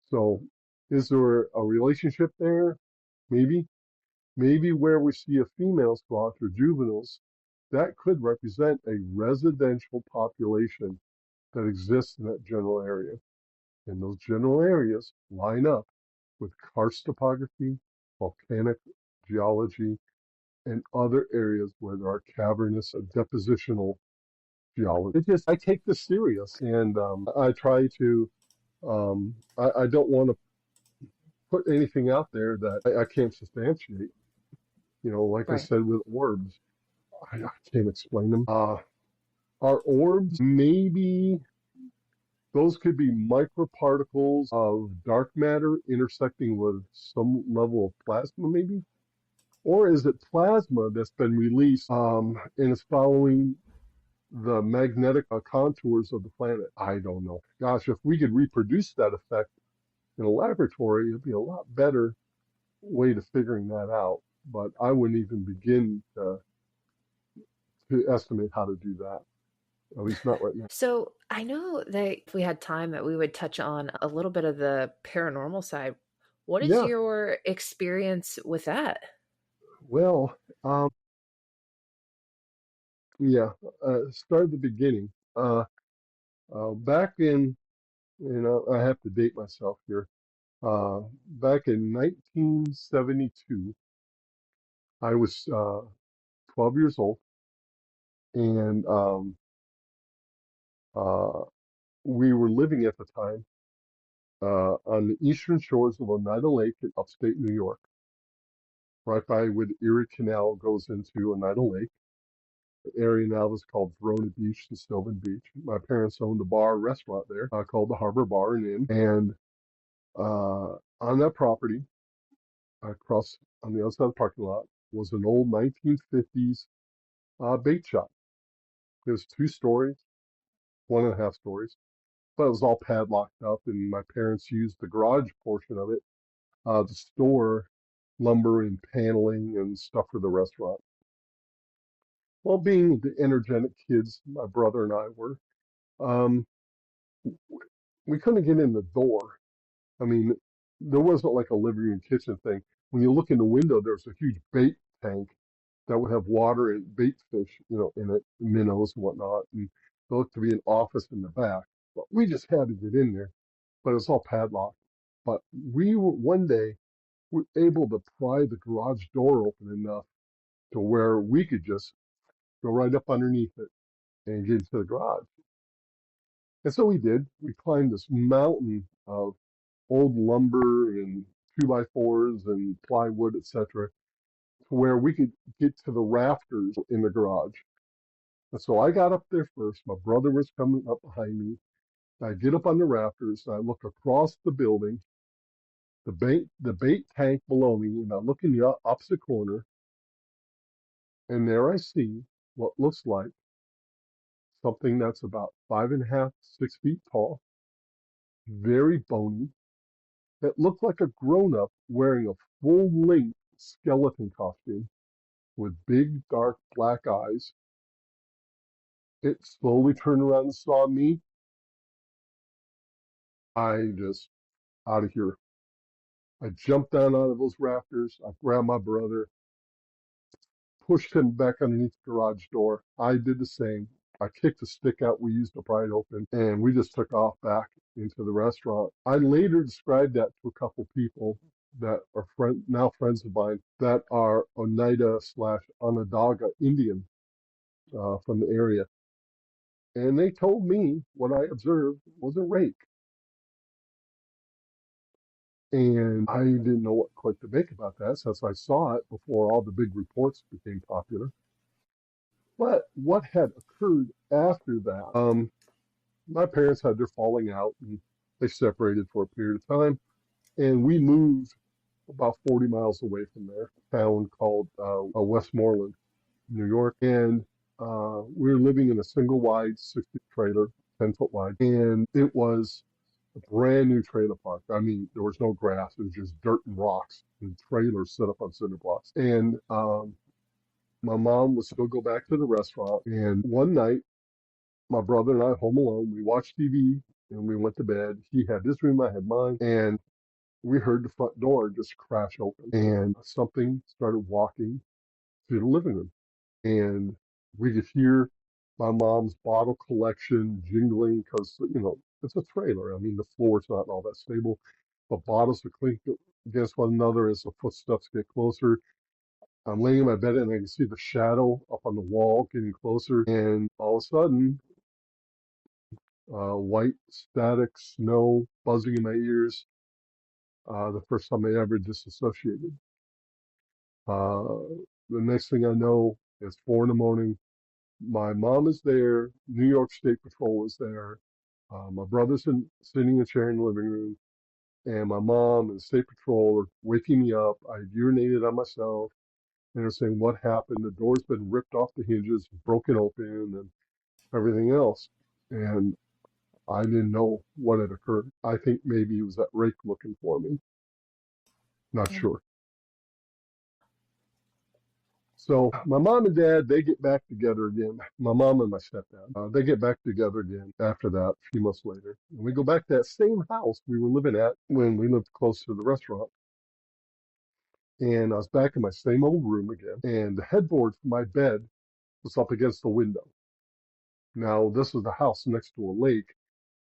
So is there a relationship there? Maybe. Maybe where we see a female squatch or juveniles, that could represent a residential population that exists in that general area. And those general areas line up with karst topography, volcanic geology, and other areas where there are cavernous depositional geology. I take this serious, and I try to. I don't want to put anything out there that I can't substantiate. Like I said with orbs, I can't explain them. Are orbs maybe those could be microparticles of dark matter intersecting with some level of plasma, maybe? Or is it plasma that's been released and is following the magnetic contours of the planet? I don't know. Gosh, if we could reproduce that effect in a laboratory, it'd be a lot better way to figuring that out. But I wouldn't even begin to estimate how to do that. At least not right now. So I know that if we had time that we would touch on a little bit of the paranormal side. What is your experience with that? Well, start at the beginning. Back in, I have to date myself here. Back in 1972, I was 12 years old, and we were living at the time on the eastern shores of Oneida Lake in upstate New York, right by where the Erie Canal goes into Oneida Lake. The area now is called Verona Beach and Sylvan Beach. My parents owned a bar restaurant there called the Harbor Bar and Inn. And on that property, across on the outside of the parking lot, was an old 1950s bait shop. It was 2 stories, 1.5 stories, but it was all padlocked up, and my parents used the garage portion of it to store lumber and paneling and stuff for the restaurant. Well, being the energetic kids my brother and I were, um, we couldn't get in the door. I mean, there wasn't like a living room kitchen thing. When you look in the window, there's a huge bait tank that would have water and bait fish, in it, minnows and whatnot. And there looked to be an office in the back. But we just had to get in there. But it was all padlocked. But we were one day able to pry the garage door open enough to where we could just go right up underneath it and get into the garage. And so we did. We climbed this mountain of old lumber and 2x4s and plywood, etc., to where we could get to the rafters in the garage. And so I got up there first. My brother was coming up behind me. I get up on the rafters. And I look across the building, the bait tank below me, and I look in the opposite corner, and there I see what looks like something that's about 5.5, 6 feet tall, very bony, that looked like a grown-up wearing a full-length skeleton costume with big, dark, black eyes. It slowly turned around and saw me. I just out of here. I jumped down out of those rafters. I grabbed my brother, pushed him back underneath the garage door. I did the same. I kicked the stick out we used to pry it open, and we just took off back into the restaurant. I later described that to a couple people that are now friends of mine that are Oneida / Onondaga Indian from the area. And they told me what I observed was a rake. And I didn't know what quite to make about that since I saw it before all the big reports became popular. But what had occurred after that, my parents had their falling out and they separated for a period of time. And we moved about 40 miles away from there, a town called Westmoreland, New York. And we were living in a single wide 60 trailer, 10 foot wide. And it was a brand new trailer park. I mean, there was no grass. It was just dirt and rocks and trailers set up on cinder blocks. And my mom would still go back to the restaurant. And one night, my brother and I, home alone, we watched TV and we went to bed. He had his room, I had mine. And we heard the front door just crash open. And something started walking through the living room. And we could hear my mom's bottle collection jingling because, it's a trailer. I mean, the floor's not all that stable, but bottles are clinking against one another as the footsteps get closer. I'm laying in my bed and I can see the shadow up on the wall getting closer. And all of a sudden, white static snow buzzing in my ears. The first time I ever disassociated. The next thing I know, it's 4 in the morning. My mom is there. New York State Patrol is there. My brother's sitting in a chair in the living room, and my mom and the State Patrol are waking me up. I urinated on myself, and they're saying, "What happened?" The door's been ripped off the hinges, broken open, and everything else. And I didn't know what had occurred. I think maybe it was that rake looking for me. Not Yeah. sure. So my mom and dad, they get back together again. My mom and my stepdad, they get back together again after that, a few months later. And we go back to that same house we were living at when we lived close to the restaurant. And I was back in my same old room again. And the headboard for my bed was up against the window. Now, this was the house next to a lake.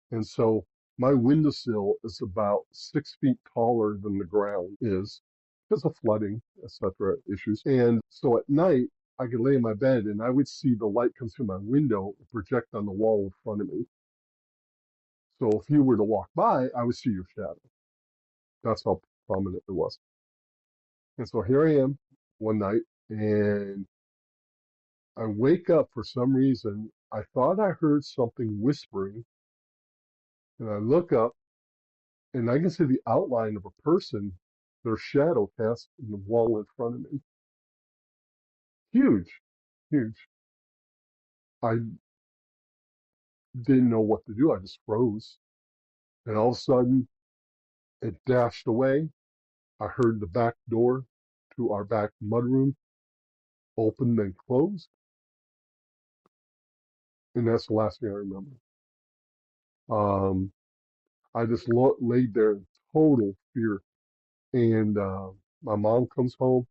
And so my windowsill is about 6 feet taller than the ground is because of flooding, etc. issues. And so at night, I could lay in my bed and I would see the light come through my window and project on the wall in front of me. So if you were to walk by, I would see your shadow. That's how prominent it was. And so here I am one night and I wake up for some reason. I thought I heard something whispering and I look up and I can see the outline of a person, their shadow cast in the wall in front of me. Huge, huge. I didn't know what to do. I just froze. And all of a sudden, it dashed away. I heard the back door to our back mudroom open and close. And that's the last thing I remember. I just laid there in total fear. And my mom comes home.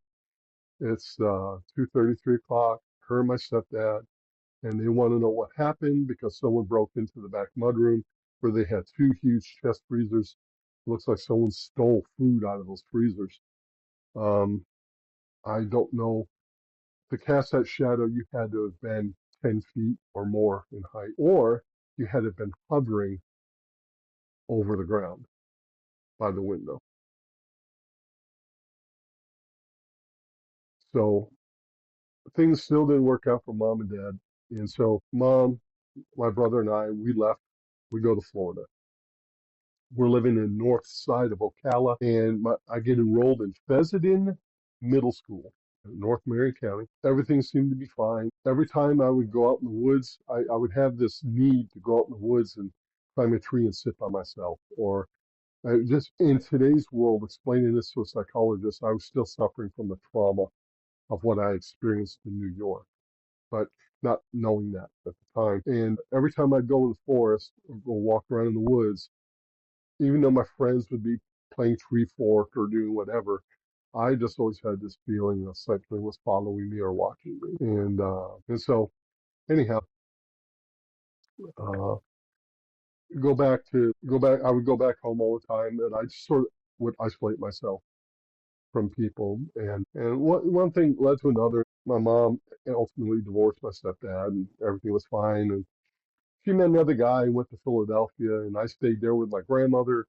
It's 2:30, 3 o'clock. Her and my stepdad. And they want to know what happened because someone broke into the back mudroom where they had 2 huge chest freezers. Looks like someone stole food out of those freezers. Um, I don't know To cast that shadow, you had to have been 10 feet or more in height, or you had to have been hovering over the ground by the window. So things still didn't work out for mom and dad. And so mom, my brother and I, we left. We go to Florida. We're living in north side of Ocala, and I get enrolled in Fessenden Middle School in North Marion County. Everything seemed to be fine. Every time I would go out in the woods, I would have this need to go out in the woods and climb a tree and sit by myself. Or just in today's world, explaining this to a psychologist, I was still suffering from the trauma of what I experienced in New York, but not knowing that at the time. And every time I'd go in the forest or go walk around in the woods, even though my friends would be playing tree fork or doing whatever, I just always had this feeling that something was following me or watching me. And so anyhow, uh, I would go back home all the time, and I just sort of would isolate myself from people. And one thing led to another. My mom ultimately divorced my stepdad, and everything was fine. And she met another guy and went to Philadelphia, and I stayed there with my grandmother.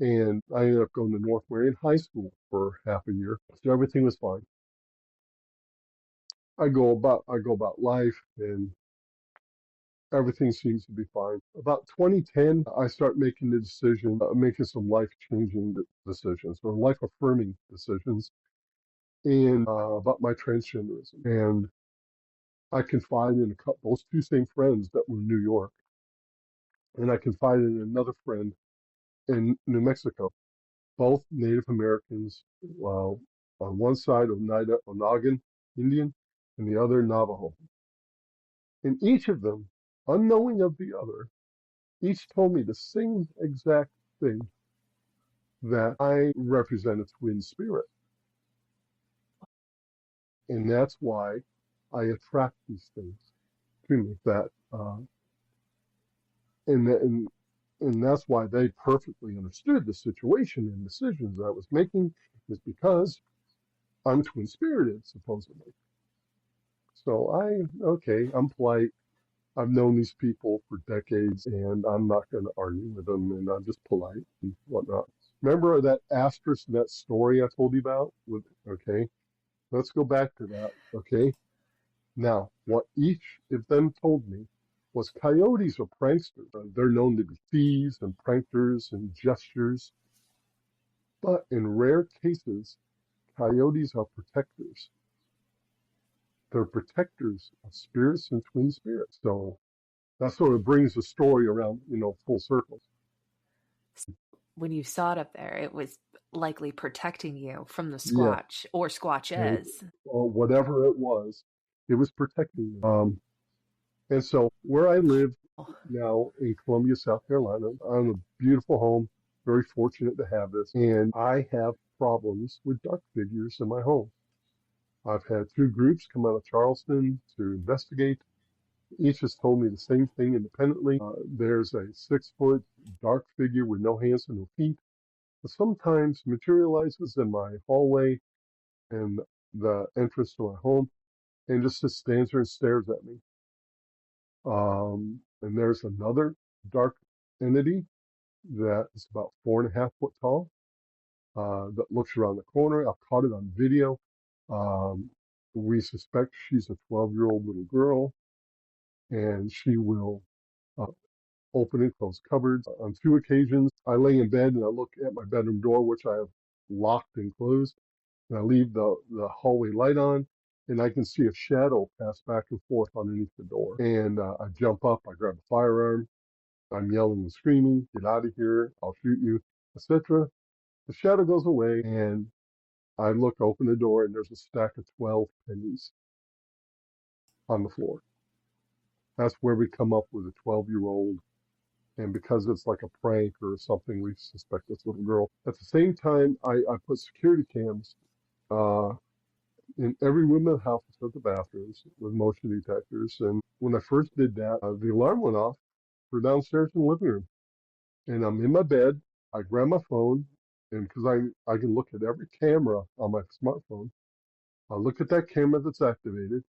And I ended up going to North Marion High School for half a year. So everything was fine. I go about life, and everything seems to be fine. About 2010, I start making the decision, making some life-changing decisions or life-affirming decisions, and about my transgenderism. And I confided in those two same friends that were in New York, and I confided in another friend in New Mexico, both Native Americans, on one side of Onagan Indian and the other Navajo. And each of them, unknowing of the other, each told me the same exact thing, that I represent a twin spirit. And that's why I attract these things to me. And, and, and that's why they perfectly understood the situation and decisions I was making, is because I'm twin spirited, supposedly. So okay, I'm polite. I've known these people for decades, and I'm not going to argue with them, and I'm just polite and whatnot. Remember that asterisk, that story I told you about? Okay, let's go back to that. Okay, now what each of them told me was coyotes are pranksters. They're known to be thieves and pranksters and jesters, but in rare cases, coyotes are protectors. They're protectors of spirits and twin spirits. So that sort of brings the story around, full circle. When you saw it up there, it was likely protecting you from the Yeah, squatch or and squatches. whatever it was protecting me. And so where I live now in Columbia, South Carolina, I'm a beautiful home, very fortunate to have this, and I have problems with dark figures in my home. I've had two groups come out of Charleston to investigate. Each has told me the same thing independently. There's a 6 foot dark figure with no hands and no feet that sometimes materializes in my hallway and the entrance to my home, and just stands there and stares at me. And there's another dark entity that is about 4.5 foot tall, that looks around the corner. I've caught it on video. Um, we suspect she's a 12-year-old little girl, and she will uh, open and close cupboards. On two occasions, I lay in bed and I look at my bedroom door, which I have locked and closed, and I leave the hallway light on, and I can see a shadow pass back and forth underneath the door. And I jump up, I grab a firearm, I'm yelling and screaming, "Get out of here, I'll shoot you," etc. The shadow goes away, and I open the door, and there's a stack of 12 pennies on the floor. That's where we come up with a 12-year-old. And because it's like a prank or something, we suspect this little girl. At the same time, I put security cams uh, in every room of the house except the bathrooms with motion detectors. And when I first did that, the alarm went off for downstairs in the living room. And I'm in my bed. I grab my phone, and because I can look at every camera on my smartphone, I look at that camera that's activated,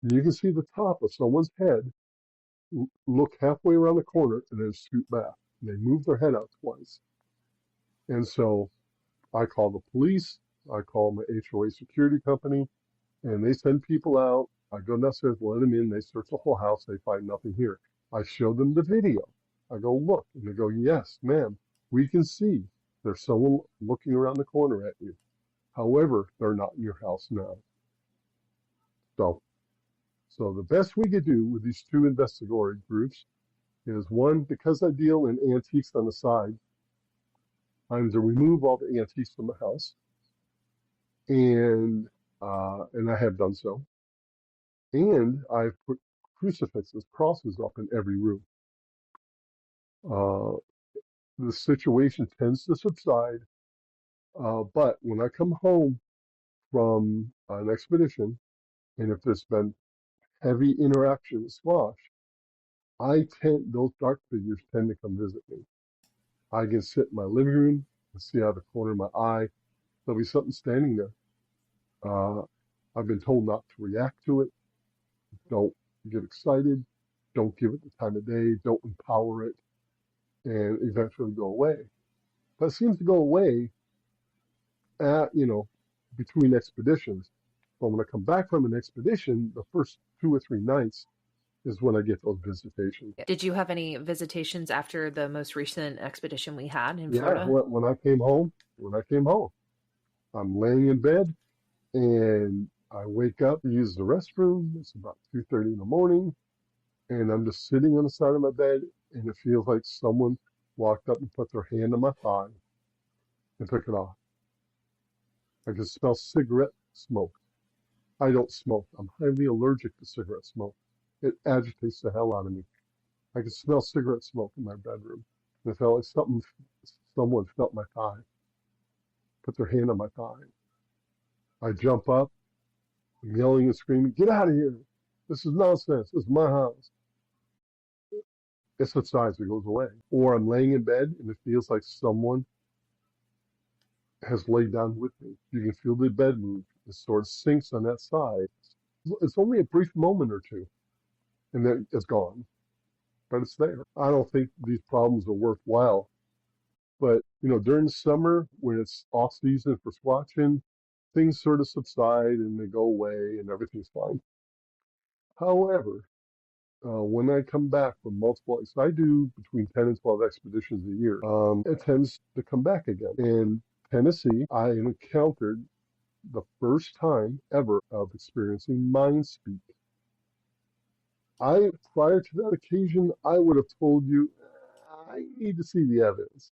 and you can see the top of someone's head look halfway around the corner and then scoot back. And they move their head out twice. And so I call the police, I call my HOA security company, and they send people out. I go downstairs, let them in, they search the whole house, they find nothing here. I show them the video. I go, look, and they go, yes, ma'am, we can see there's someone looking around the corner at you. However, they're not in your house now. So the best we could do with these two investigatory groups is, one, because I deal in antiques on the side, I'm to remove all the antiques from the house, and I have done so. And I've put crucifixes, crosses up in every room. The situation tends to subside, but when I come home from an expedition, and if there's been heavy interaction with squash, those dark figures tend to come visit me. I can sit in my living room and see out of the corner of my eye. There'll be something standing there. I've been told not to react to it. Don't get excited. Don't give it the time of day. Don't empower it, and eventually go away. But it seems to go away between expeditions. But when I come back from an expedition, the first 2 or 3 nights is when I get those visitations. Did you have any visitations after the most recent expedition we had in Yeah, Florida? when I came home, I'm laying in bed and I wake up to use the restroom. It's about 2:30 in the morning, and I'm just sitting on the side of my bed, and it feels like someone walked up and put their hand on my thigh and took it off. I can smell cigarette smoke. I don't smoke. I'm highly allergic to cigarette smoke. It agitates the hell out of me. I can smell cigarette smoke in my bedroom. And it felt like someone felt my thigh, put their hand on my thigh. I jump up, I'm yelling and screaming, get out of here. This is nonsense. This is my house. It subsides, it goes away. Or I'm laying in bed and it feels like someone has laid down with me. You can feel the bed move. It sort of sinks on that side. It's only a brief moment or two, and then it's gone. But it's there. I don't think these problems are worthwhile. But, during the summer, when it's off season for squatching, things sort of subside and they go away and everything's fine. However, when I come back from multiple, so I do between 10 and 12 expeditions a year, it tends to come back again. In Tennessee, I encountered the first time ever of experiencing mind speak. Prior to that occasion, I would have told you, I need to see the evidence.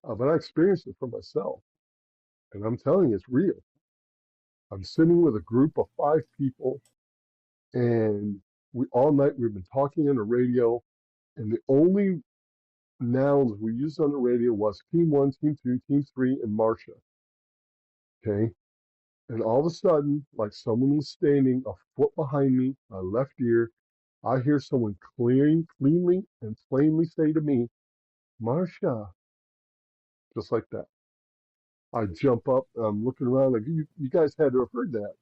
But I experienced it for myself. And I'm telling you, it's real. I'm sitting with a group of 5 people, and all night we've been talking on the radio, and the only nouns we used on the radio was Team 1, Team 2, Team 3, and Marsha. Okay? And all of a sudden, like someone was standing a foot behind me, my left ear, I hear someone cleanly and plainly say to me, Marsha, just like that. I jump up, I'm looking around like, you guys had to have heard that.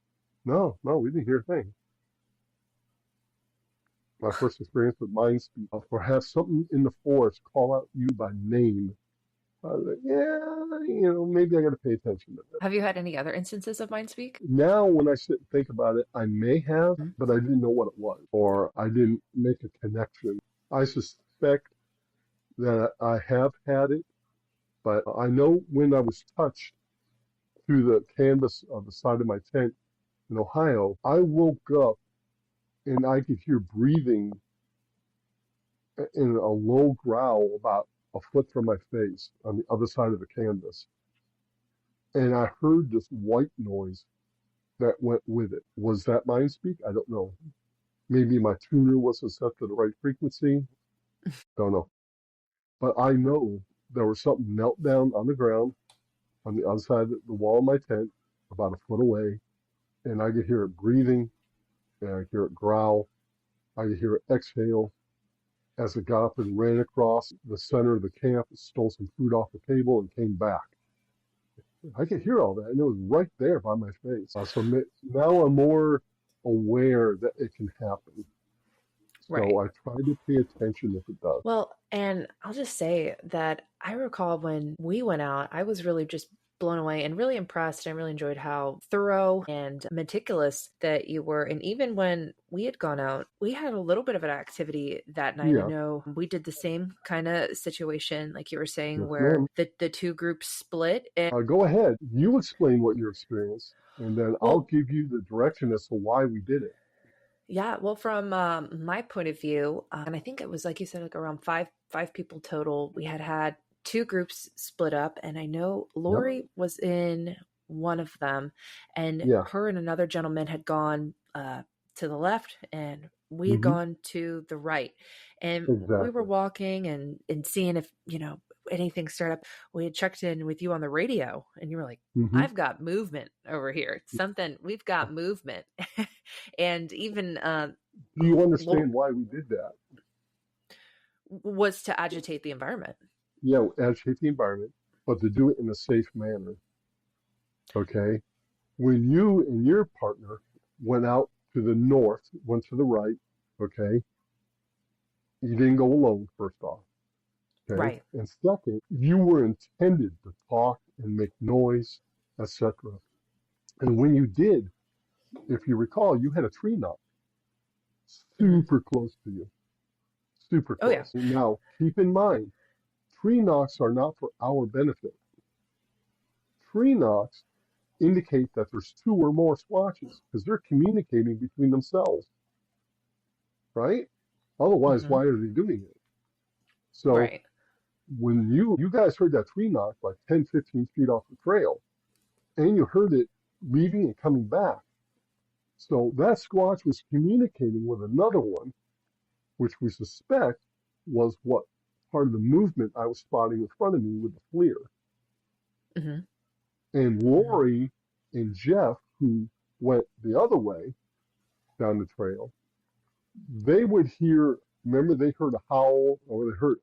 No, we didn't hear a thing. My first experience with mind speak, or have something in the forest call out you by name. I was like, yeah, maybe I got to pay attention to that. Have you had any other instances of mind speak? Now, when I sit and think about it, I may have, but I didn't know what it was, or I didn't make a connection. I suspect that I have had it, but I know when I was touched through the canvas of the side of my tent in Ohio, I woke up and I could hear breathing in a low growl about a foot from my face on the other side of the canvas. And I heard this white noise that went with it. Was that mind speak? I don't know. Maybe my tuner wasn't set to the right frequency. Don't know. But I know there was something knelt down on the ground on the other side of the wall of my tent, about a foot away, and I could hear it breathing, and I could hear it growl. I could hear it exhale as it got up and ran across the center of the camp, stole some food off the table, and came back. I could hear all that, and it was right there by my face. Now I'm more aware that it can happen. Right. So I try to pay attention if it does. Well, and I'll just say that I recall when we went out, I was really just blown away and really impressed. I really enjoyed how thorough and meticulous that you were. And even when we had gone out, we had a little bit of an activity that night. I Yeah, know we did the same kind of situation, like you were saying, yes, where ma'am. the two groups split. And Go ahead. You explain what your experience, and then I'll well, give you the direction as to why we did it. yeah, well, from my point of view, and I think it was like you said, like around five people total. We had two groups split up, and I know Yep. Lori was in one of them, and Yeah. her and another gentleman had gone to the left, and we had Hmm. gone to the right, and we were Exactly. walking and seeing if anything started up. We had checked in with you on the radio, and you were like, Hmm. I've got movement over here. Something, we've got movement. And even Do you Lo- understand why we did that? was to agitate the environment. Yeah, agitate the environment, but to do it in a safe manner. Okay. When you and your partner went out to the north, went to the right, okay, you didn't go alone, first off. Okay. Right. And second, you were intended to talk and make noise, etc. And when you did, if you recall, you had a tree knot Hmm. super close to you, super Oh yeah. close. Now, keep in mind, tree knocks are not for our benefit. Tree knocks indicate that there's two or more squatches because they're communicating between themselves, right? Otherwise, Hmm. why are they doing it? So Right. when you guys heard that tree knock like 10, 15 feet off the trail, and you heard it leaving and coming back, so that squatch was communicating with another one, which we suspect was what part of the movement I was spotting in front of me with the FLIR. Hmm. And Hmm. Lori and Jeff, who went the other way down the trail, they would hear, remember they heard a howl or they heard,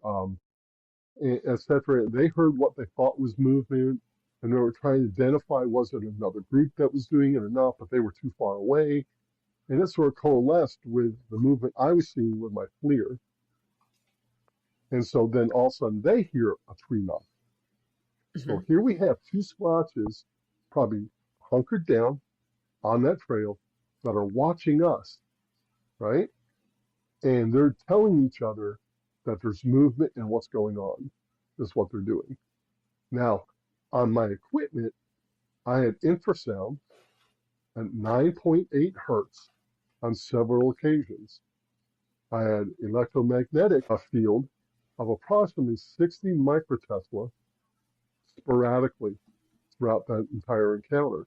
etc. They heard what they thought was movement and they were trying to identify was it another group that was doing it or not, but they were too far away. And it sort of coalesced with the movement I was seeing with my FLIR. And so then all of a sudden they hear a tree knock. So Hmm. here we have two squatches probably hunkered down on that trail that are watching us, right? And they're telling each other that there's movement and what's going on. This is what they're doing. Now, on my equipment, I had infrasound at 9.8 hertz on several occasions. I had electromagnetic field of approximately 60 microtesla sporadically throughout that entire encounter.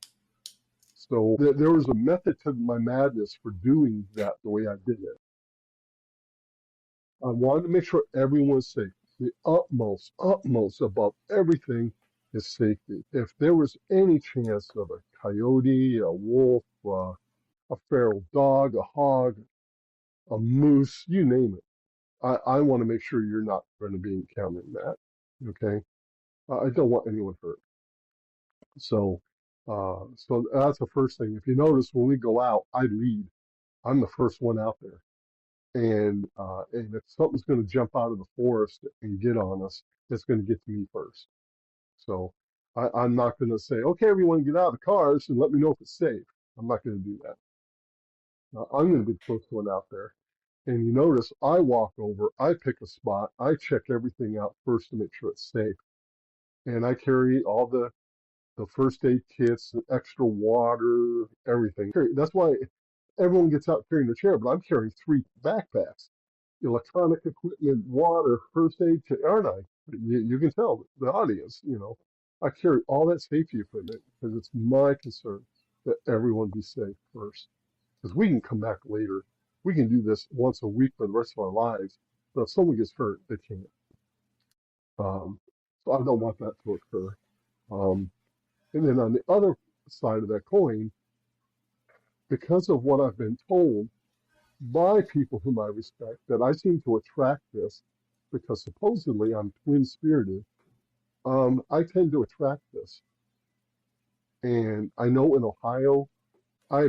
So there was a method to my madness for doing that the way I did it. I wanted to make sure everyone was safe. The utmost above everything is safety. If there was any chance of a coyote, a wolf, a feral dog, a hog, a moose, you name it, I want to make sure you're not going to be encountering that. Okay? I don't want anyone hurt. So, so that's the first thing. If you notice, when we go out, I lead. I'm the first one out there. And if something's going to jump out of the forest and get on us, it's going to get to me first. So I'm not going to say, okay, everyone get out of the cars and let me know if it's safe. I'm not going to do that. I'm going to be the first one out there. And you notice I walk over, I pick a spot, I check everything out first to make sure it's safe. And I carry all the first aid kits, the extra water, everything. That's why everyone gets out carrying their chair, but I'm carrying three backpacks. Electronic equipment, water, first aid kit, aren't I? You can tell the audience, I carry all that safety equipment because it's my concern that everyone be safe first. Because we can come back later. We can do this once a week for the rest of our lives. But if someone gets hurt, they can't. Um, so I don't want that to occur. Um, and then on the other side of that coin, because of what I've been told by people whom I respect, that I seem to attract this because supposedly I'm twin spirited. I tend to attract this. And I know in Ohio, I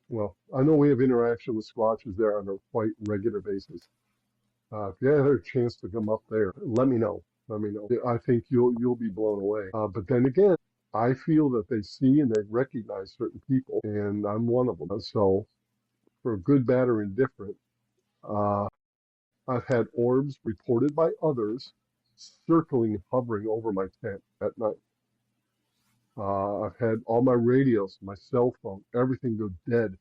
well, I know we have interaction with squatches there on a quite regular basis. If you ever had a chance to come up there, let me know. Let me know. I think you'll be blown away. But then again, I feel that they see and they recognize certain people, and I'm one of them. So for good, bad, or indifferent, uh, I've had orbs reported by others circling and hovering over my tent at night. I've had all my radios, my cell phone, everything go dead,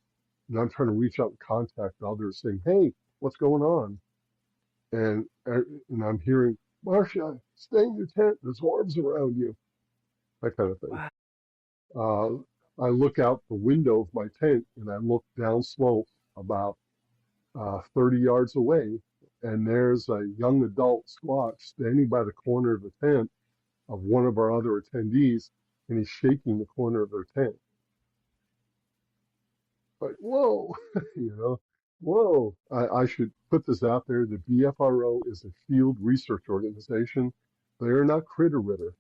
and I'm trying to reach out and contact others, saying, "Hey, what's going on?" And I'm hearing, "Marsha, stay in your tent. There's orbs around you." That kind of thing. Wow. I look out the window of my tent and I look down slope about 30 yards away, and there's a young adult squatch standing by the corner of the tent of one of our other attendees, and he's shaking the corner of their tent. Like, whoa, you know, whoa. I should put this out there. The BFRO is a field research organization. They are not critter ritter.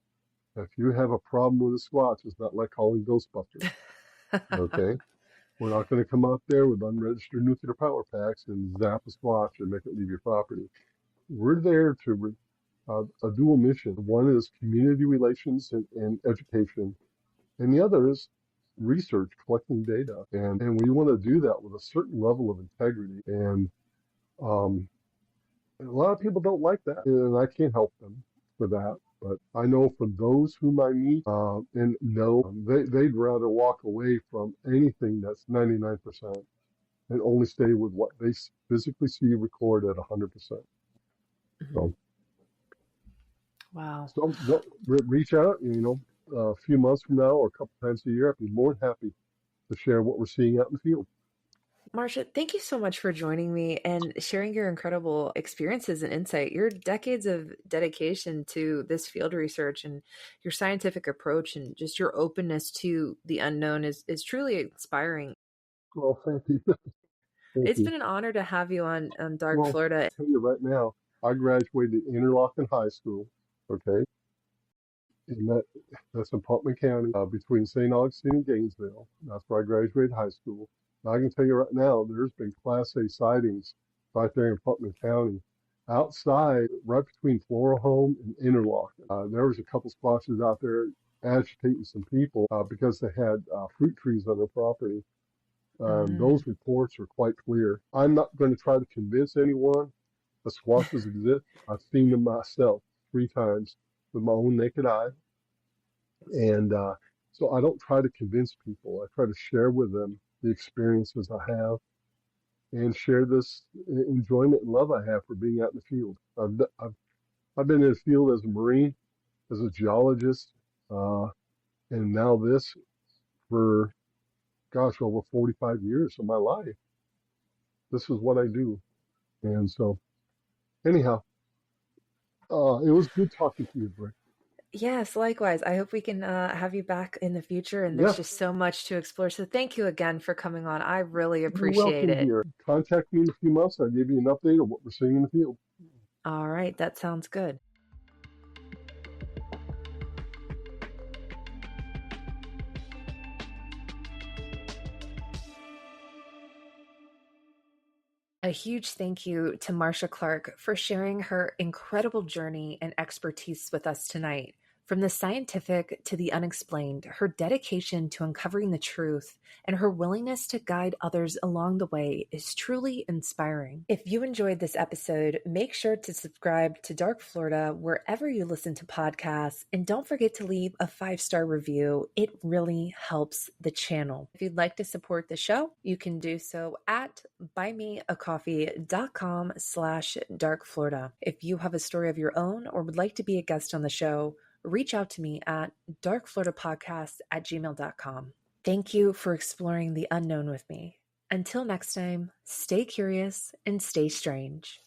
If you have a problem with a squatch, it's not like calling Ghostbusters. Okay? We're not going to come out there with unregistered nuclear power packs and zap a squatch and make it leave your property. We're there to a dual mission. One is community relations and education, and the other is research, collecting data. And we want to do that with a certain level of integrity. Um, and a lot of people don't like that, and I can't help them for that. But I know from those whom I meet and know, they'd rather walk away from anything that's 99% and only stay with what they physically see record at 100%. So, Wow. so reach out, a few months from now or a couple times a year. I'd be more than happy to share what we're seeing out in the field. Marsha, thank you so much for joining me and sharing your incredible experiences and insight. Your decades of dedication to this field research and your scientific approach and just your openness to the unknown is truly inspiring. Well, thank you. Thank It's you. been an honor to have you on Dark Well, Florida. I'll tell you right now, I graduated Interlochen High School, okay? And that's in Putnam County, between St. Augustine and Gainesville. That's where I graduated high school. Now, I can tell you right now, there's been Class A sightings right there in Putnam County. Outside, right between Floral Home and Interlochen, there was a couple squatches out there agitating some people because they had fruit trees on their property. Mm. Those reports are quite clear. I'm not going to try to convince anyone that squashes exist. I've seen them myself 3 times with my own naked eye. And so I don't try to convince people. I try to share with them the experiences I have and share this enjoyment and love I have for being out in the field. I've been in the field as a Marine, as a geologist, uh, and now this for, gosh, over 45 years of my life. This is what I do. And so, anyhow, it was good talking to you, Brick. Yes, likewise. I hope we can have you back in the future. And there's Yes, just so much to explore. So thank you again for coming on. I really you're appreciate welcome, it. dear. Contact me in a few months. I'll give you an update of what we're seeing in the field. All right, that sounds good. A huge thank you to Marsha Clarke for sharing her incredible journey and expertise with us tonight. From the scientific to the unexplained, her dedication to uncovering the truth and her willingness to guide others along the way is truly inspiring. If you enjoyed this episode, make sure to subscribe to Dark Florida wherever you listen to podcasts, and don't forget to leave a 5-star review. It really helps the channel. If you'd like to support the show, you can do so at buymeacoffee.com/darkflorida. If you have a story of your own or would like to be a guest on the show, reach out to me at darkfloridapodcast@gmail.com. Thank you for exploring the unknown with me. Until next time, stay curious and stay strange.